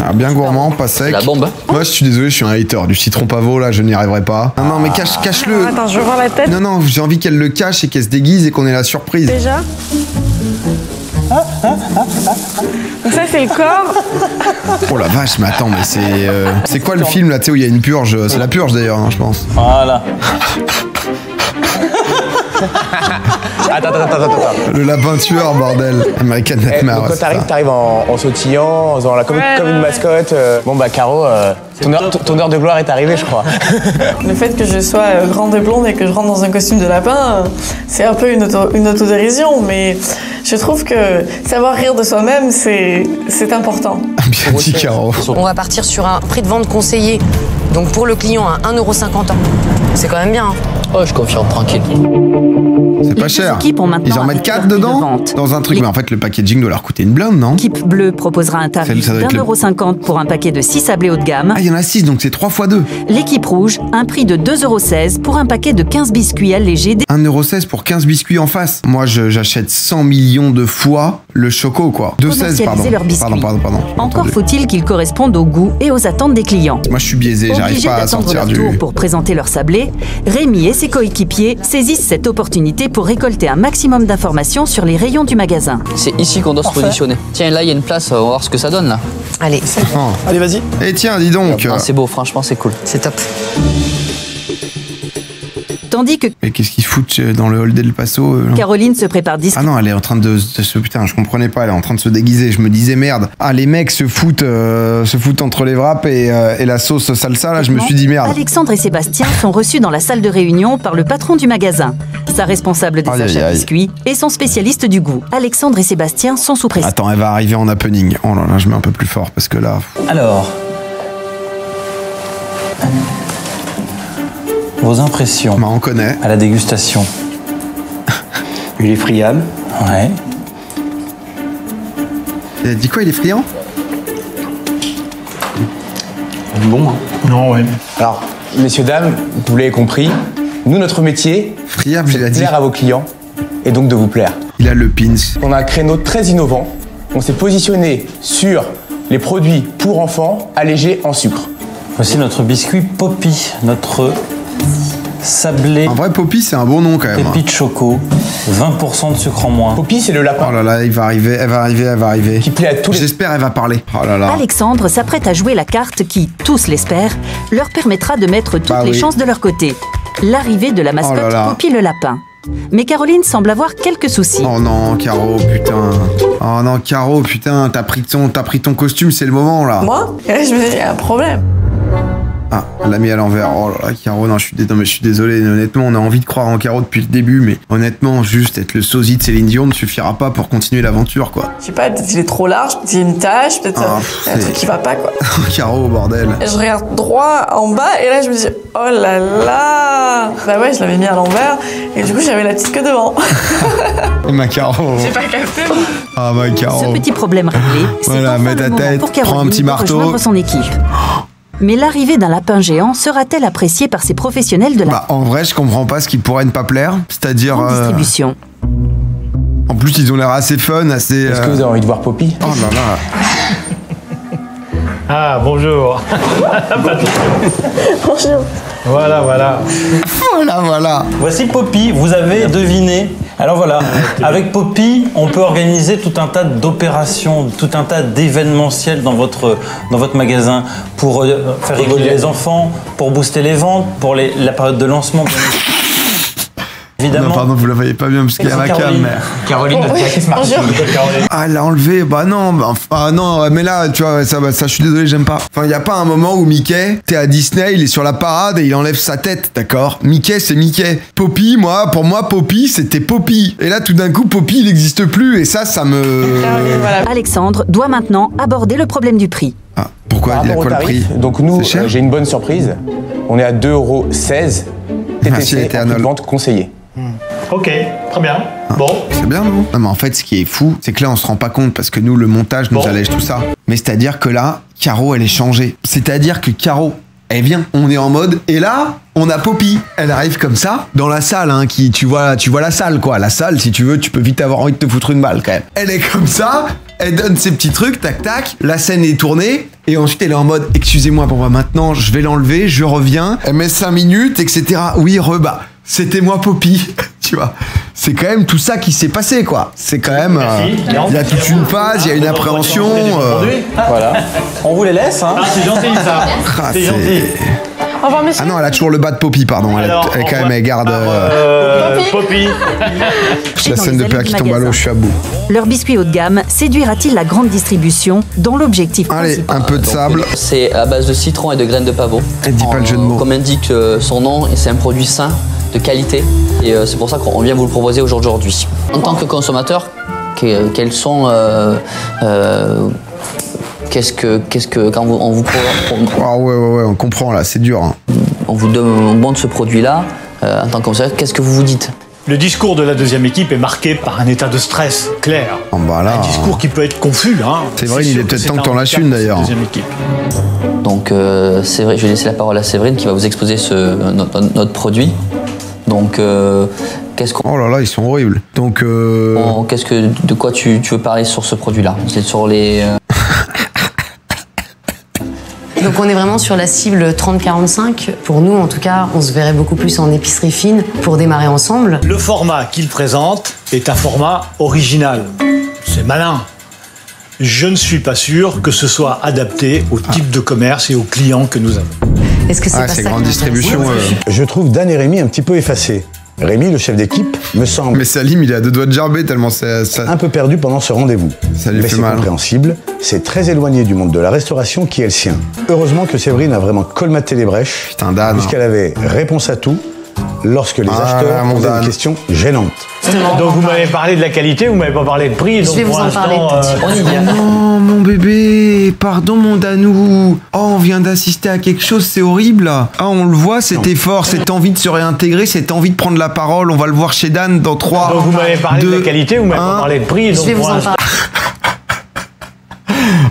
Ah, bien gourmand, pas sec. La bombe. Moi, je suis désolé, je suis un hater. Du citron pavot, là, je n'y arriverai pas. Non, mais cache-le. Attends, je veux voir la tête. Non, j'ai envie qu'elle le cache et qu'elle se déguise et qu'on ait la surprise. Déjà. Donc ça, c'est le corps. Oh la vache, mais attends, mais c'est quoi le film là, tu sais, où il y a une purge? C'est la purge d'ailleurs, hein, je pense. Voilà. Attends. Le lapin tueur, bordel. American Nightmare. Donc quand t'arrives en sautillant, en faisant comme une mascotte. Bon bah Caro, ton heure de gloire est arrivée, je crois. Le fait que je sois grande et blonde et que je rentre dans un costume de lapin, c'est un peu une autodérision, mais je trouve que savoir rire de soi-même, c'est important. Bien dit, Caro. On va partir sur un prix de vente conseillé, donc pour le client à 1,50 €. C'est quand même bien. Oh, je confirme, tranquille. C'est pas cher. Ils en mettent 4 dedans dans un truc. Mais en fait, le packaging doit leur coûter une blinde, non? L'équipe bleue proposera un tarif d'1,50 € pour un paquet de 6 sablés haut de gamme. Ah, il y en a 6, donc c'est 3 x 2. L'équipe rouge, un prix de 2,16 € pour un paquet de 15 biscuits allégés. 1,16 € pour 15 biscuits en face. Moi, j'achète 100 millions de fois le choco, quoi. 2,16 €, pardon. Encore faut-il qu'ils correspondent au goût et aux attentes des clients. Moi, je suis biaisé, j'arrive pas à sortir du... Pour présenter leur sablé, Rémi et ses coéquipiers saisissent cette opportunité pour récolter un maximum d'informations sur les rayons du magasin. C'est ici qu'on doit se positionner. Tiens, là, il y a une place, on va voir ce que ça donne, là. Allez. Allez, vas-y. Et tiens, dis donc. C'est beau, franchement, c'est cool. C'est top. Tandis que... Mais qu'est-ce qu'ils foutent dans le hall d'El Paso Caroline se prépare discrètement. Ah non, elle est en train de se... Putain, je comprenais pas, elle est en train de se déguiser. Je me disais, merde. Ah, les mecs se foutent entre les wraps et la sauce salsa, là, je me suis dit, merde. Alexandre et Sébastien sont reçus dans la salle de réunion par le patron du magasin, sa responsable des achats biscuits et son spécialiste du goût. Alexandre et Sébastien sont sous pression. Attends, elle va arriver en happening. Oh là là, je mets un peu plus fort parce que là... Alors... Vos impressions on connaît. À la dégustation. Il est friable. Ouais. Il a dit quoi, il est friand? Bon, hein. Non, ouais. Alors, messieurs, dames, vous l'avez compris, nous, notre métier, friable, c'est de plaire à vos clients et donc de vous plaire. Il a le pins. On a un créneau très innovant. On s'est positionné sur les produits pour enfants allégés en sucre. Voici notre biscuit Poppy, notre sablé. En vrai, Poppy, c'est un bon nom quand même. Pépi de choco, 20% de sucre en moins. Poppy, c'est le lapin. Oh là là, elle va arriver. Qui plaît à tous les... J'espère elle va parler. Oh là là. Alexandre s'apprête à jouer la carte qui, tous l'espèrent, leur permettra de mettre toutes les chances de leur côté. L'arrivée de la mascotte Poppy le lapin. Mais Caroline semble avoir quelques soucis. Oh non, Caro, putain. Oh non, Caro, putain, t'as pris ton costume, c'est le moment là. Moi? Et là, je me dis, il y a un problème. Ah, elle l'a mis à l'envers. Oh là là, Caro, non, je suis désolé. Honnêtement, on a envie de croire en Caro depuis le début, mais honnêtement, juste être le sosie de Céline Dion ne suffira pas pour continuer l'aventure, quoi. Je sais pas, peut-être il est trop large, peut-être il y a une tache, peut-être un truc qui va pas, quoi. Caro, bordel. Et je regarde droit en bas, et là, je me dis, oh là là. Bah ouais, je l'avais mis à l'envers, et du coup, j'avais la petite queue devant. Et ma Caro. J'ai pas capté. Ah, ma Caro. Ce petit problème réglé, voilà, mets ta tête, prends un petit marteau. Rejoindre son équipe. Mais l'arrivée d'un lapin géant sera-t-elle appréciée par ces professionnels de la... Bah, en vrai, je comprends pas ce qui pourrait ne pas plaire. C'est-à-dire... distribution. En plus, ils ont l'air assez fun, assez... Est-ce que vous avez envie de voir Poppy? Oh là là. Ah, bonjour. Bonjour. Voilà. Voilà. Voici Poppy, vous avez deviné Alors voilà, avec Poppy, on peut organiser tout un tas d'opérations, tout un tas d'événementiels dans votre magasin pour faire rigoler les enfants, pour booster les ventes, pour la période de lancement. Évidemment. Non, pardon, vous la voyez pas bien parce qu'il y a ma cam. Caroline, notre directrice marketing. Ah, elle l'a enlevé. Bah non, non, mais là, tu vois, ça, je suis désolé, j'aime pas. Enfin, il y a pas un moment où Mickey, t'es à Disney, il est sur la parade et il enlève sa tête, d'accord? Mickey, c'est Mickey. Poppy, pour moi, Poppy, c'était Poppy. Et là, tout d'un coup, Poppy, il n'existe plus et ça me... Alexandre doit maintenant aborder le problème du prix. Ah, pourquoi? Il a quoi le prix? Donc nous, j'ai une bonne surprise. On est à 2,16 €. TTC, en prix de vente conseillé. Ok, très bien. Bon. C'est bien, non? Non, mais en fait, ce qui est fou, c'est que là, on se rend pas compte parce que nous, le montage nous allège tout ça. Mais c'est-à-dire que là, Caro, elle est changée. C'est-à-dire que Caro, elle vient. On est en mode. Et là, on a Poppy. Elle arrive comme ça, dans la salle, hein, tu vois la salle, quoi. La salle, si tu veux, tu peux vite avoir envie de te foutre une balle, quand même. Elle est comme ça, elle donne ses petits trucs, tac, tac. La scène est tournée. Et ensuite, elle est en mode, excusez-moi, bon, maintenant, je vais l'enlever, je reviens. Elle met 5 minutes, etc. Oui, rebat. C'était moi, Poppy. Tu vois, c'est quand même tout ça qui s'est passé, quoi. C'est quand même... il y a toute une phase, il y a une appréhension. Voilà. On vous les laisse, hein. Ah, c'est gentil, ça. C'est gentil. Ah non, elle a toujours le bas de Poppy, pardon. Elle quand même, elle garde... Poppy. La scène de PA qui tombe à l'eau, je suis à bout. Leur biscuit haut de gamme séduira-t-il la grande distribution dans l'objectif principal? Allez, un peu de sable. C'est à base de citron et de graines de pavot. Elle dit pas le jeu de mots. Comme indique son nom, c'est un produit sain, de qualité. Et c'est pour ça qu'on vient vous le proposer aujourd'hui. En tant que consommateur, quels sont... Qu'est-ce que quand on vous ah ouais, on comprend là, c'est dur. Hein. On vous demande ce produit-là, en tant que consommateur, qu'est-ce que vous vous dites? Le discours de la deuxième équipe est marqué par un état de stress clair. Oh bah là, un discours qui peut être confus. Hein. C'est vrai, il est peut-être temps que t'en lâches une d'ailleurs. Donc c'est vrai, je vais laisser la parole à Séverine qui va vous exposer notre produit. Donc qu'est-ce qu'on... Oh là là, ils sont horribles. Donc de quoi tu veux parler sur ce produit-là? C'est sur les... Donc on est vraiment sur la cible 30-45. Pour nous, en tout cas, on se verrait beaucoup plus en épicerie fine pour démarrer ensemble. Le format qu'il présente est un format original. C'est malin. Je ne suis pas sûr que ce soit adapté au type de commerce et aux clients que nous avons. Est-ce que c'est pas ça grande distribution Je trouve Dan et Rémi un petit peu effacés. Rémi, le chef d'équipe, me semble... Mais Salim, il est à 2 doigts de gerber tellement c'est... Un peu perdu pendant ce rendez-vous. Ça lui fait mal. C'est compréhensible, c'est très éloigné du monde de la restauration qui est le sien. Heureusement que Séverine a vraiment colmaté les brèches, puisqu'elle avait réponse à tout lorsque les acheteurs posaient des questions gênantes. Donc vous m'avez parlé de la qualité, vous m'avez pas parlé de prix. Je vais vous en parler. Non, mon bébé, pardon mon Danou. Oh, on vient d'assister à quelque chose, c'est horrible. Ah, on le voit, cet effort, cette envie de se réintégrer, cette envie de prendre la parole. On va le voir chez Dan dans 3. Donc vous m'avez parlé de la qualité, vous m'avez pas parlé de prix. Je vais vous en parler.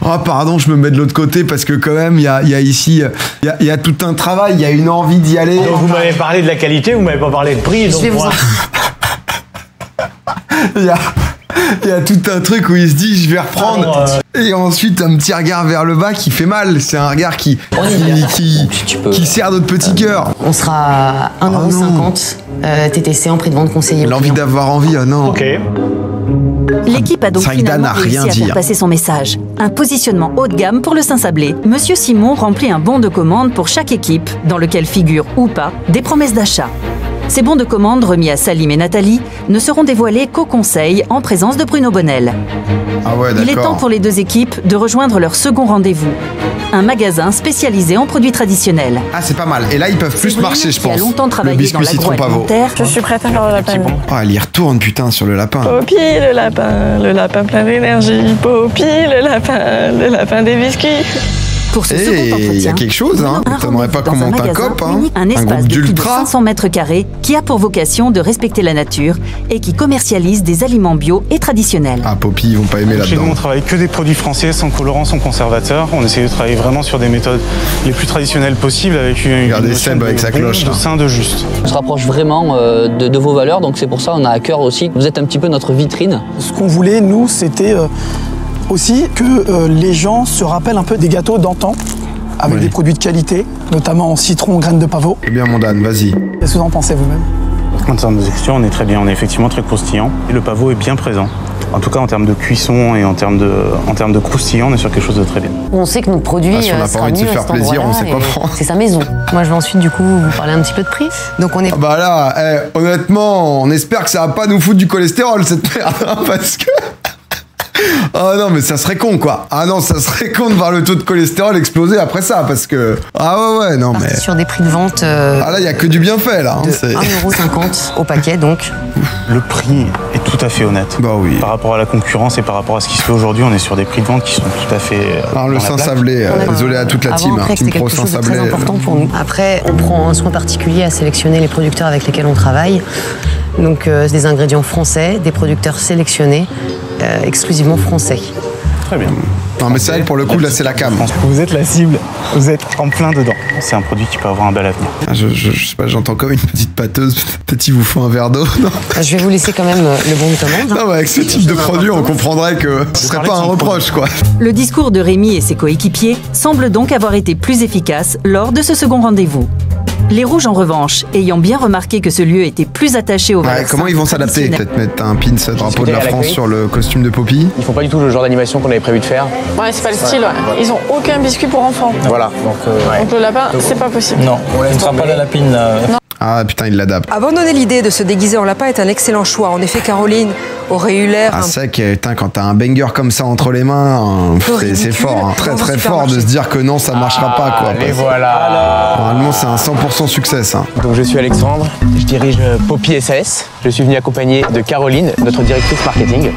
Oh pardon, je me mets de l'autre côté parce que quand même, il y a ici, il y a tout un travail, il y a une envie d'y aller. Donc vous m'avez parlé de la qualité, vous m'avez pas parlé de prix. Je vais vous en parler. Il y a tout un truc où il se dit je vais reprendre et ensuite un petit regard vers le bas qui fait mal. C'est un regard qui sert notre petit cœur. On sera à 1,50 € TTC en prix de vente conseillé. L'envie d'avoir envie, ah non. Ok. L'équipe a donc finalement réussi à faire passer son message. Un positionnement haut de gamme pour le Saint-Sablé. Monsieur Simon remplit un bon de commande pour chaque équipe, dans lequel figurent ou pas des promesses d'achat. Ces bons de commande remis à Salim et Nathalie ne seront dévoilés qu'au conseil en présence de Bruno Bonnel. Ah ouais, il est temps pour les deux équipes de rejoindre leur second rendez-vous. Un magasin spécialisé en produits traditionnels. Ah, c'est pas mal. Et là, ils peuvent plus marcher, je pense. Qui a longtemps travaillé dans l'agroalimentaire. Je suis prête à faire le lapin. Oh, elle y retourne, putain, sur le lapin. Poppy, le lapin plein d'énergie. Poppy, le lapin des biscuits. Pour ce second entretien, il y a quelque chose, hein. T'aimerais pas qu'on monte un cop, hein. Un espace de plus de 500 mètres carrés qui a pour vocation de respecter la nature et qui commercialise des aliments bio et traditionnels. Ah, Poppy, ils vont pas aimer là-dedans. Chez nous, on travaille que des produits français, sans colorants, sans conservateurs. On essaie de travailler vraiment sur des méthodes les plus traditionnelles possibles avec une notion avec sa cloche, de sain, de juste. On se rapproche vraiment de vos valeurs, donc c'est pour ça qu'on a à cœur aussi. Vous êtes un petit peu notre vitrine. Ce qu'on voulait, nous, c'était aussi que les gens se rappellent un peu des gâteaux d'antan, avec des produits de qualité, notamment en citron, graines de pavot. Eh bien, mon Dan, vas-y. Qu'est-ce que vous en pensez vous-même? En termes de texture, on est très bien, on est effectivement très croustillant. Et le pavot est bien présent. En tout cas, en termes de cuisson et en termes de croustillant, on est sur quelque chose de très bien. On sait que notre produit, si on n'a pas envie de se faire plaisir, on sait quoi prendre. C'est sa maison. Moi, je vais ensuite, du coup, vous parler un petit peu de prix. Donc, on est... Ah bah là, honnêtement, on espère que ça va pas nous foutre du cholestérol, cette merde, hein, parce que... Ah non, mais ça serait con, quoi. Ah non, ça serait con de voir le taux de cholestérol exploser après ça, parce que... Ah ouais, non, mais... Sur des prix de vente... Ah là, il y a que du bienfait, là. De 1,50 € au paquet, donc. Le prix est tout à fait honnête. Bah oui. Par rapport à la concurrence et par rapport à ce qui se fait aujourd'hui, on est sur des prix de vente qui sont tout à fait... Alors le Saint-Sablé, désolé à toute la team, Team Pro Saint-Sablé. C'est très important pour nous. Après, on prend un soin particulier à sélectionner les producteurs avec lesquels on travaille. Donc, c'est des ingrédients français, des producteurs sélectionnés, exclusivement français. Très bien. Non mais c'est vrai que pour le coup là c'est la cam. Vous êtes la cible, vous êtes en plein dedans. C'est un produit qui peut avoir un bel avenir. Je sais pas, j'entends comme une petite pâteuse, peut-être il vous faut un verre d'eau, non? Je vais vous laisser quand même le bon de commande. Non mais avec ce type de produit on comprendrait que ce serait pas un reproche quoi. Le discours de Rémi et ses coéquipiers semble donc avoir été plus efficace lors de ce second rendez-vous. Les rouges, en revanche, ayant bien remarqué que ce lieu était plus attaché au valeurs. Comment ils vont s'adapter? Peut-être mettre un pin drapeau de la France sur le costume de Poppy. Ils font pas du tout le genre d'animation qu'on avait prévu de faire. Ouais, c'est pas le style. Ouais. Ils ont aucun biscuit pour enfants. Voilà. Donc le lapin, c'est pas possible. Non, on ne sera pas la lapine. Non. Ah putain, il l'adapte. Abandonner l'idée de se déguiser en lapin est un excellent choix. En effet, Caroline aurait eu l'air... Ah c'est que quand t'as un banger comme ça entre les mains, c'est fort, hein. Très très fort de se dire que non, ça marchera pas quoi. Et voilà. Normalement c'est un 100% succès ça. Donc je suis Alexandre, je dirige Poppy SAS. Je suis venu accompagné de Caroline, notre directrice marketing.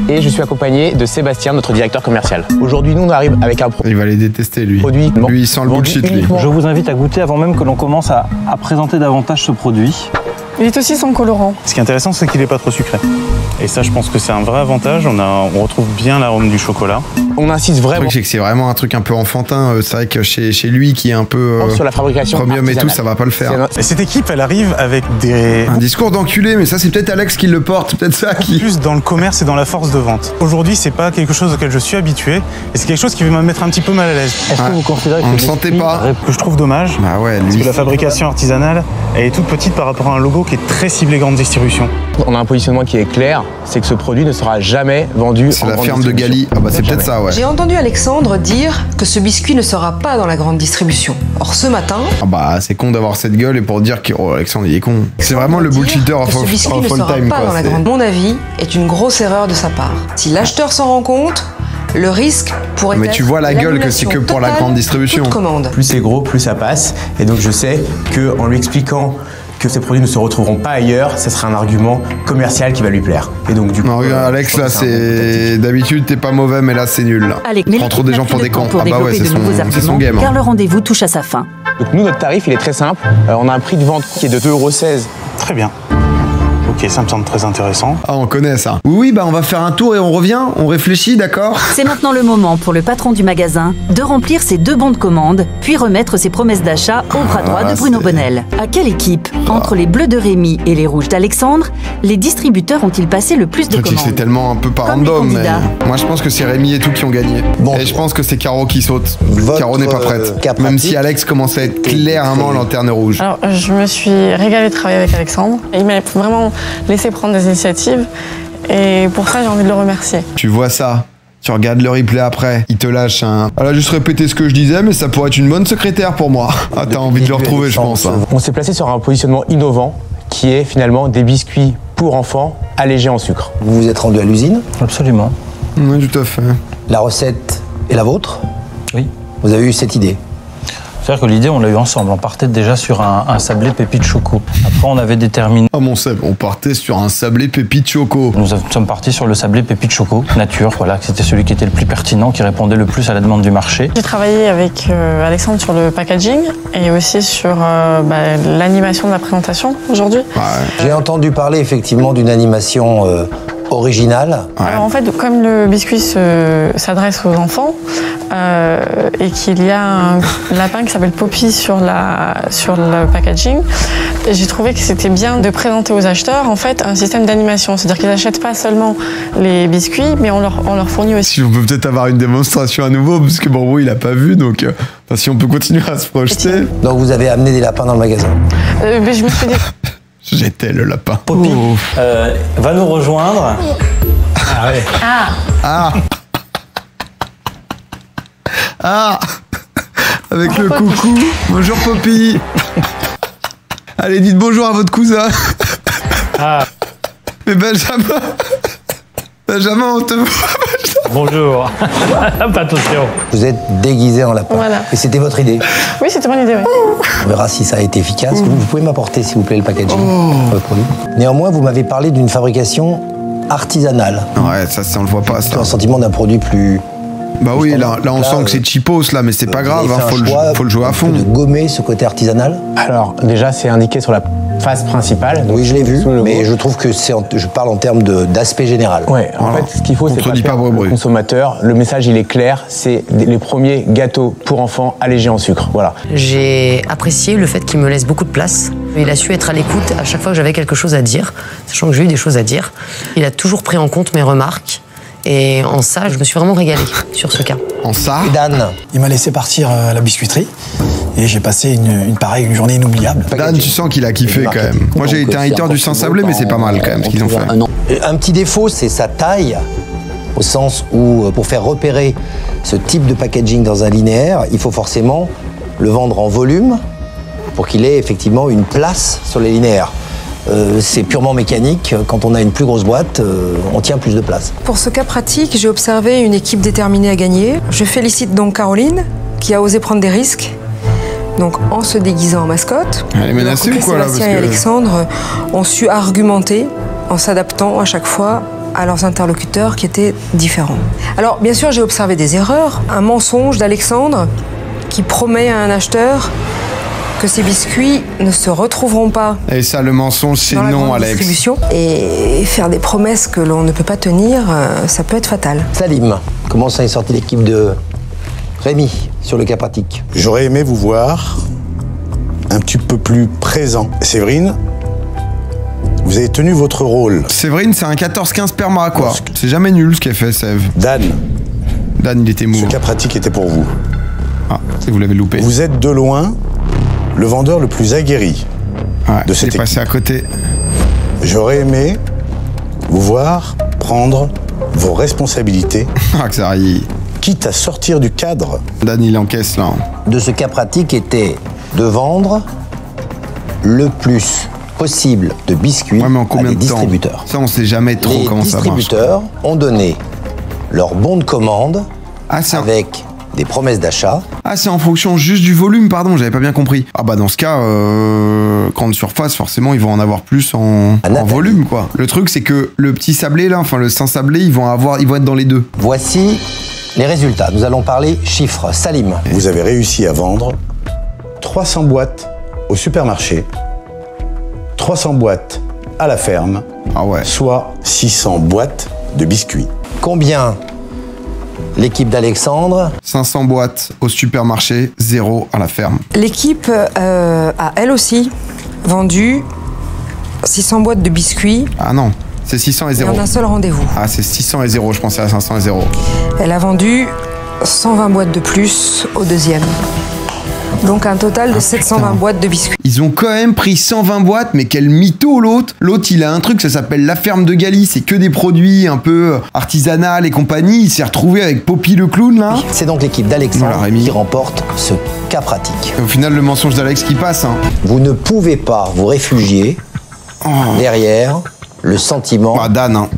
Et je suis accompagné de Sébastien, notre directeur commercial. Aujourd'hui, nous, on arrive avec un produit. Il va les détester, lui. Lui, il sent le bullshit, lui. Je vous invite à goûter avant même que l'on commence à présenter davantage ce produit. Il est aussi sans colorant. Ce qui est intéressant, c'est qu'il n'est pas trop sucré. Et ça, je pense que c'est un vrai avantage. On retrouve bien l'arôme du chocolat. On insiste vraiment. Le truc, c'est que c'est vraiment un truc un peu enfantin. C'est vrai que chez lui, qui est un peu sur la fabrication premium et tout, ça va pas le faire. Et cette équipe, elle arrive avec un discours d'enculé, mais ça, c'est peut-être Alex qui le porte, peut-être ça qui. Plus dans le commerce et dans la force de vente. Aujourd'hui, c'est pas quelque chose auquel je suis habitué, et c'est quelque chose qui va me mettre un petit peu mal à l'aise. Est-ce que vous considérez que on ne sentait pas que je trouve dommage? Bah ouais, parce que la fabrication artisanale, elle est toute petite par rapport à un logo qui est très ciblé grande distribution. On a un positionnement qui est clair, c'est que ce produit ne sera jamais vendu. C'est la ferme de Gali. Ah bah c'est peut-être ça, ouais. J'ai entendu Alexandre dire que ce biscuit ne sera pas dans la grande distribution. Or ce matin... Ah bah c'est con d'avoir cette gueule et pour dire que Alexandre il est con. C'est vraiment le bullshitter of all time. Ce biscuit ne sera pas dans la grande... Mon avis est une grosse erreur de sa part. Si l'acheteur s'en rend compte, le risque pourrait être... Mais tu vois la gueule que c'est que pour la grande distribution. Plus c'est gros, plus ça passe. Et donc je sais qu'en lui expliquant que ces produits ne se retrouveront pas ailleurs, ce sera un argument commercial qui va lui plaire. Et donc du coup, Alex, là, c'est d'habitude t'es pas mauvais, mais là c'est nul. Allez, prends trop des gens pour des cons. Ah bah ouais, c'est son game. Car le rendez-vous touche à sa fin. Donc nous, notre tarif, il est très simple. On a un prix de vente qui est de 2,16 €. Très bien. Ok, ça me semble très intéressant. Ah, on connaît ça. Oui, bah on va faire un tour et on revient, on réfléchit, d'accord? C'est maintenant le moment pour le patron du magasin de remplir ses 2 bons de commande, puis remettre ses promesses d'achat au bras droit de Bruno Bonnel. À quelle équipe, entre les bleus de Rémi et les rouges d'Alexandre, les distributeurs ont-ils passé le plus de commandes? C'est tellement un peu par random, mais moi je pense que c'est Rémi et tout qui ont gagné. Bon. Et je pense que c'est Caro qui saute. Caro n'est pas prête. Même si Alex commence à être clairement lanterne rouge. Alors, je me suis régalée de travailler avec Alexandre. Il m'a vraiment laisser prendre des initiatives et pour ça j'ai envie de le remercier. Tu vois ça, tu regardes le replay après, il te lâche un... Elle a juste répété ce que je disais, mais ça pourrait être une bonne secrétaire pour moi. Ah, t'as envie de le retrouver, je pense. Hein. On s'est placé sur un positionnement innovant qui est finalement des biscuits pour enfants allégés en sucre. Vous vous êtes rendu à l'usine? Absolument. Oui, tout à fait. La recette est la vôtre? Oui. Vous avez eu cette idée? C'est-à-dire que l'idée, on l'a eu ensemble. On partait déjà sur un sablé pépite choco. Après, on avait déterminé... Ah mon Seb, on partait sur un sablé pépite choco. Nous sommes partis sur le sablé pépite choco, nature, voilà, c'était celui qui était le plus pertinent, qui répondait le plus à la demande du marché. J'ai travaillé avec Alexandre sur le packaging et aussi sur l'animation de la présentation aujourd'hui. Ouais. J'ai entendu parler effectivement d'une animation originale. Ouais. Alors en fait, comme le biscuit s'adresse aux enfants et qu'il y a un lapin qui s'appelle Poppy sur le packaging, j'ai trouvé que c'était bien de présenter aux acheteurs en fait un système d'animation, c'est-à-dire qu'ils n'achètent pas seulement les biscuits, mais on leur fournit aussi. Si on peut peut-être avoir une démonstration à nouveau, parce que bon, il a pas vu, donc si on peut continuer à se projeter. Donc vous avez amené des lapins dans le magasin. Mais je me suis dit. J'étais le lapin. Poppy va nous rejoindre. Ah ouais. Ah avec le coucou. Bonjour Poppy. Allez, dites bonjour à votre cousin. Mais Benjamin, on te voit. Bonjour. Attention. Vous êtes déguisé en lapin. Voilà. Et c'était votre idée? Oui, c'était mon idée. Oui. On verra si ça a été efficace. Vous pouvez m'apporter, s'il vous plaît, le packaging pour le produit. Néanmoins, vous m'avez parlé d'une fabrication artisanale. Ouais, ça on le voit pas. C'est un sentiment d'un produit plus... Bah oui, là on sent que c'est cheapos là, mais c'est pas grave, faut le jouer à fond. De gommer ce côté artisanal. Alors, déjà, c'est indiqué sur la face principale. Oui, je l'ai vu, mais je trouve que je parle en termes d'aspect général. Ouais, en fait, ce qu'il faut, c'est pas perdre le consommateur. Le message, il est clair, c'est les premiers gâteaux pour enfants allégés en sucre. Voilà. J'ai apprécié le fait qu'il me laisse beaucoup de place. Il a su être à l'écoute à chaque fois que j'avais quelque chose à dire, sachant que j'ai eu des choses à dire. Il a toujours pris en compte mes remarques. Et en ça, je me suis vraiment régalé sur ce cas. En ça, Dan. Il m'a laissé partir à la biscuiterie et j'ai passé une journée inoubliable. Dan, tu sens qu'il a kiffé quand même. Moi, j'ai été un hater du Saint-Sablé, mais c'est pas mal quand même ce qu'ils ont fait. Un petit défaut, c'est sa taille, au sens où pour faire repérer ce type de packaging dans un linéaire, il faut forcément le vendre en volume pour qu'il ait effectivement une place sur les linéaires. C'est purement mécanique. Quand on a une plus grosse boîte, on tient plus de place. Pour ce cas pratique, j'ai observé une équipe déterminée à gagner. Je félicite donc Caroline, qui a osé prendre des risques, donc en se déguisant en mascotte. Elle est menacée ou quoi là? Sébastien et Alexandre ont su argumenter en s'adaptant à chaque fois à leurs interlocuteurs qui étaient différents. Alors, bien sûr, j'ai observé des erreurs. Un mensonge d'Alexandre qui promet à un acheteur que ces biscuits ne se retrouveront pas. Et ça, le mensonge, c'est non, Alex. Distribution. Et faire des promesses que l'on ne peut pas tenir, ça peut être fatal. Salim, comment ça est sorti l'équipe de Rémi sur le cas pratique? J'aurais aimé vous voir un petit peu plus présent. Séverine, vous avez tenu votre rôle. Séverine, c'est un 14-15 perma, quoi. C'est jamais nul ce qu'elle fait, Sève. Dan, il était mou. Ce cas pratique était pour vous. Ah, c'est vous l'avez loupé. Vous êtes de loin le vendeur le plus aguerri de cette équipe. Passé à côté. J'aurais aimé vous voir prendre vos responsabilités. Quitte à sortir du cadre. Dan, il encaisse là. De ce cas pratique était de vendre le plus possible de biscuits à des distributeurs. Ça, on sait jamais trop comment ça marche. Les distributeurs ont donné leur bon de commande avec des promesses d'achat. Ah, c'est en fonction juste du volume, pardon, j'avais pas bien compris. Ah bah dans ce cas, grande surface, forcément, ils vont en avoir plus en volume, quoi. Le truc, c'est que le petit sablé, là, enfin le Saint-Sablé, ils vont être dans les deux. Voici les résultats. Nous allons parler chiffres. Salim. Vous avez réussi à vendre 300 boîtes au supermarché, 300 boîtes à la ferme, soit 600 boîtes de biscuits. Combien l'équipe d'Alexandre? 500 boîtes au supermarché, 0 à la ferme. L'équipe a elle aussi vendu 600 boîtes de biscuits. Ah non, c'est 600 et 0. En un seul rendez-vous. Ah, c'est 600 et 0, je pensais à 500 et 0. Elle a vendu 120 boîtes de plus au deuxième. Donc un total de 720 boîtes de biscuits. Ils ont quand même pris 120 boîtes, mais quel mytho l'autre. L'autre, il a un truc, ça s'appelle La Ferme de Galie. C'est que des produits un peu artisanaux et compagnie. Il s'est retrouvé avec Poppy le clown, là. C'est donc l'équipe d'Alexandre qui remporte ce cas pratique. Et au final, le mensonge d'Alex qui passe. Hein. Vous ne pouvez pas vous réfugier derrière le sentiment. Dan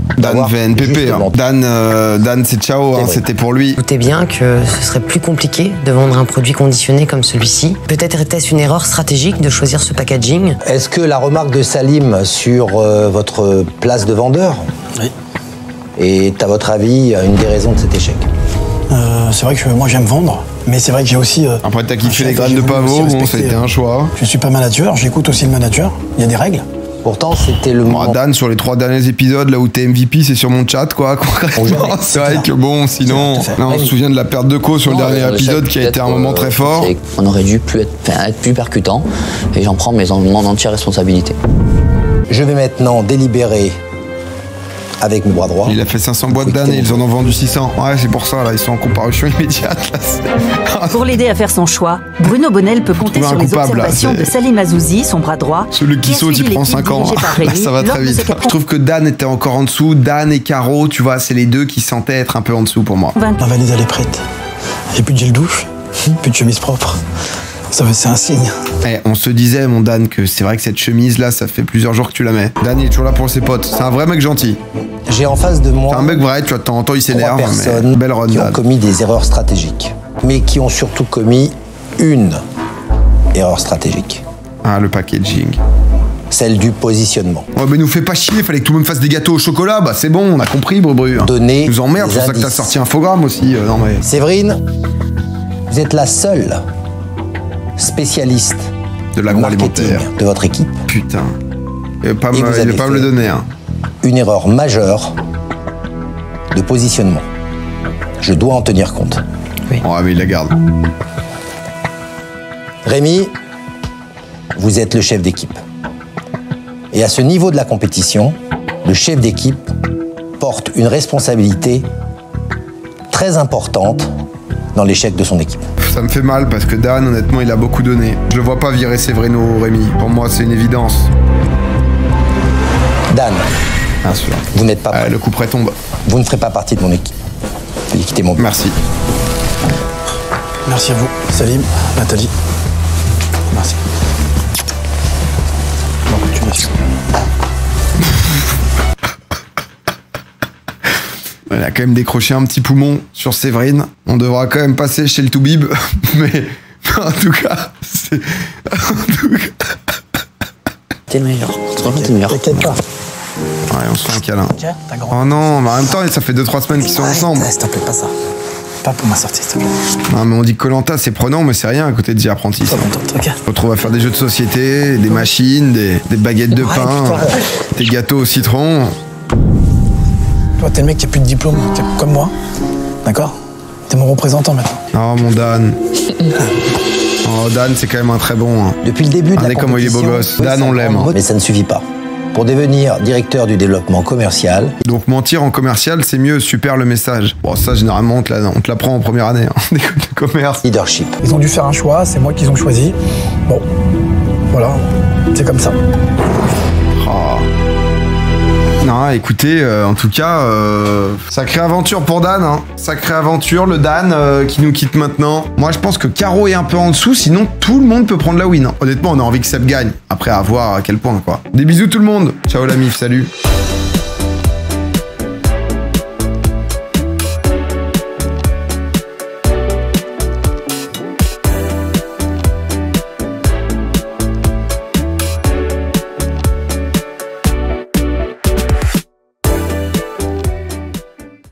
VNPP. Hein. Dan, c'est ciao, hein, c'était pour lui. Doutez bien que ce serait plus compliqué de vendre un produit conditionné comme celui-ci. Peut-être était-ce une erreur stratégique de choisir ce packaging. Est-ce que la remarque de Salim sur votre place de vendeur est, à votre avis, une des raisons de cet échec? C'est vrai que moi j'aime vendre, mais c'est vrai que j'ai aussi... Après t'as kiffé les graines de pavot, bon c'était un choix. Je suis pas manager, j'écoute aussi le manager, il y a des règles. Pourtant, c'était le moment. Dan, sur les 3 derniers épisodes, là où t'es MVP, c'est sur mon chat, quoi. C'est vrai que bon, sinon, là, on se souvient de la perte de co sur le dernier épisode qui a été un moment très fort. On aurait dû être plus percutant, et j'en prends mon entière responsabilité. Je vais maintenant délibérer avec mon bras droit. Il a fait 500 boîtes d'années, ils en ont vendu 600. Ouais, c'est pour ça, là, ils sont en comparution immédiate. Là, pour l'aider à faire son choix, Bruno Bonnel peut compter sur les observations de Salim Azouzi, son bras droit. Celui qui saute, il prend 5 ans. Là, ça va très vite. Je trouve que Dan était encore en dessous. Dan et Caro, tu vois, c'est les deux qui sentaient être un peu en dessous pour moi. La valise, elle est prête. Il n'y a plus de gel douche, plus de chemise propre. C'est un signe. On se disait, mon Dan, que c'est vrai que cette chemise-là, ça fait plusieurs jours que tu la mets. Dan, il est toujours là pour ses potes. C'est un vrai mec gentil. J'ai en face de moi... C'est un mec vrai, tu vois, de temps en temps, il s'énerve. 3 personnes belle run, qui ont commis des erreurs stratégiques. Mais qui ont surtout commis une erreur stratégique. Ah, le packaging. Celle du positionnement. Ouais, mais nous fais pas chier, fallait que tout le monde fasse des gâteaux au chocolat. Bah, c'est bon, on a compris, Bru. Donner. Nous emmerde, c'est pour ça que t'as sorti un infogramme aussi. Non, mais... Séverine, vous êtes la seule spécialiste de l'agroalimentaire de votre équipe. Putain. Il va pas me le donner. Hein. Une erreur majeure de positionnement. Je dois en tenir compte. Oui. Ouais, mais il la garde. Rémi, vous êtes le chef d'équipe. Et à ce niveau de la compétition, le chef d'équipe porte une responsabilité très importante dans l'échec de son équipe. Ça me fait mal parce que Dan, honnêtement, il a beaucoup donné. Je le vois pas virer Séverino ou Rémi. Pour moi, c'est une évidence. Dan, bien sûr. Vous n'êtes pas prêt. Le coup près tombe. Vous ne ferez pas partie de mon équipe. Veuillez quitter mon... Merci. Merci à vous, Salim, Nathalie. Merci. Bonne continuation. Elle a quand même décroché un petit poumon sur Séverine. On devra quand même passer chez le Toubib. Mais en tout cas, c'est... T'es le meilleur. T'es le meilleur. T'inquiète pas. Ouais, on se fait un câlin. Oh non, mais en même temps, ça fait 2-3 semaines qu'ils sont ensemble. S'il te plaît, pas ça. Pas pour ma sortie, s'il te plaît. Non, mais on dit que Koh-Lanta, c'est prenant, mais c'est rien à côté de The Apprentice. On retrouve à faire des jeux de société, des machines, des baguettes de pain, des gâteaux au citron. Toi, t'es le mec qui a plus de diplôme, comme moi. D'accord? T'es mon représentant maintenant. Oh, mon Dan. Oh, Dan, c'est quand même un très bon. Hein. Depuis le début de la compétition, comment il est beau gosse. Dan, on l'aime. Mais ça ne suffit pas. Pour devenir directeur du développement commercial. Donc mentir en commercial, c'est mieux, super le message. Bon, ça, généralement, on te l'apprend en première année, hein, d'école de commerce. Leadership. Ils ont dû faire un choix, c'est moi qu'ils ont choisi. Bon, voilà, c'est comme ça. Oh. Non, écoutez, en tout cas, sacrée aventure pour Dan, hein. Sacrée aventure, le Dan qui nous quitte maintenant. Moi, je pense que Caro est un peu en dessous, sinon tout le monde peut prendre la win. Hein. Honnêtement, on a envie que Seb gagne. Après, à voir à quel point, quoi. Des bisous tout le monde. Ciao la mif, salut.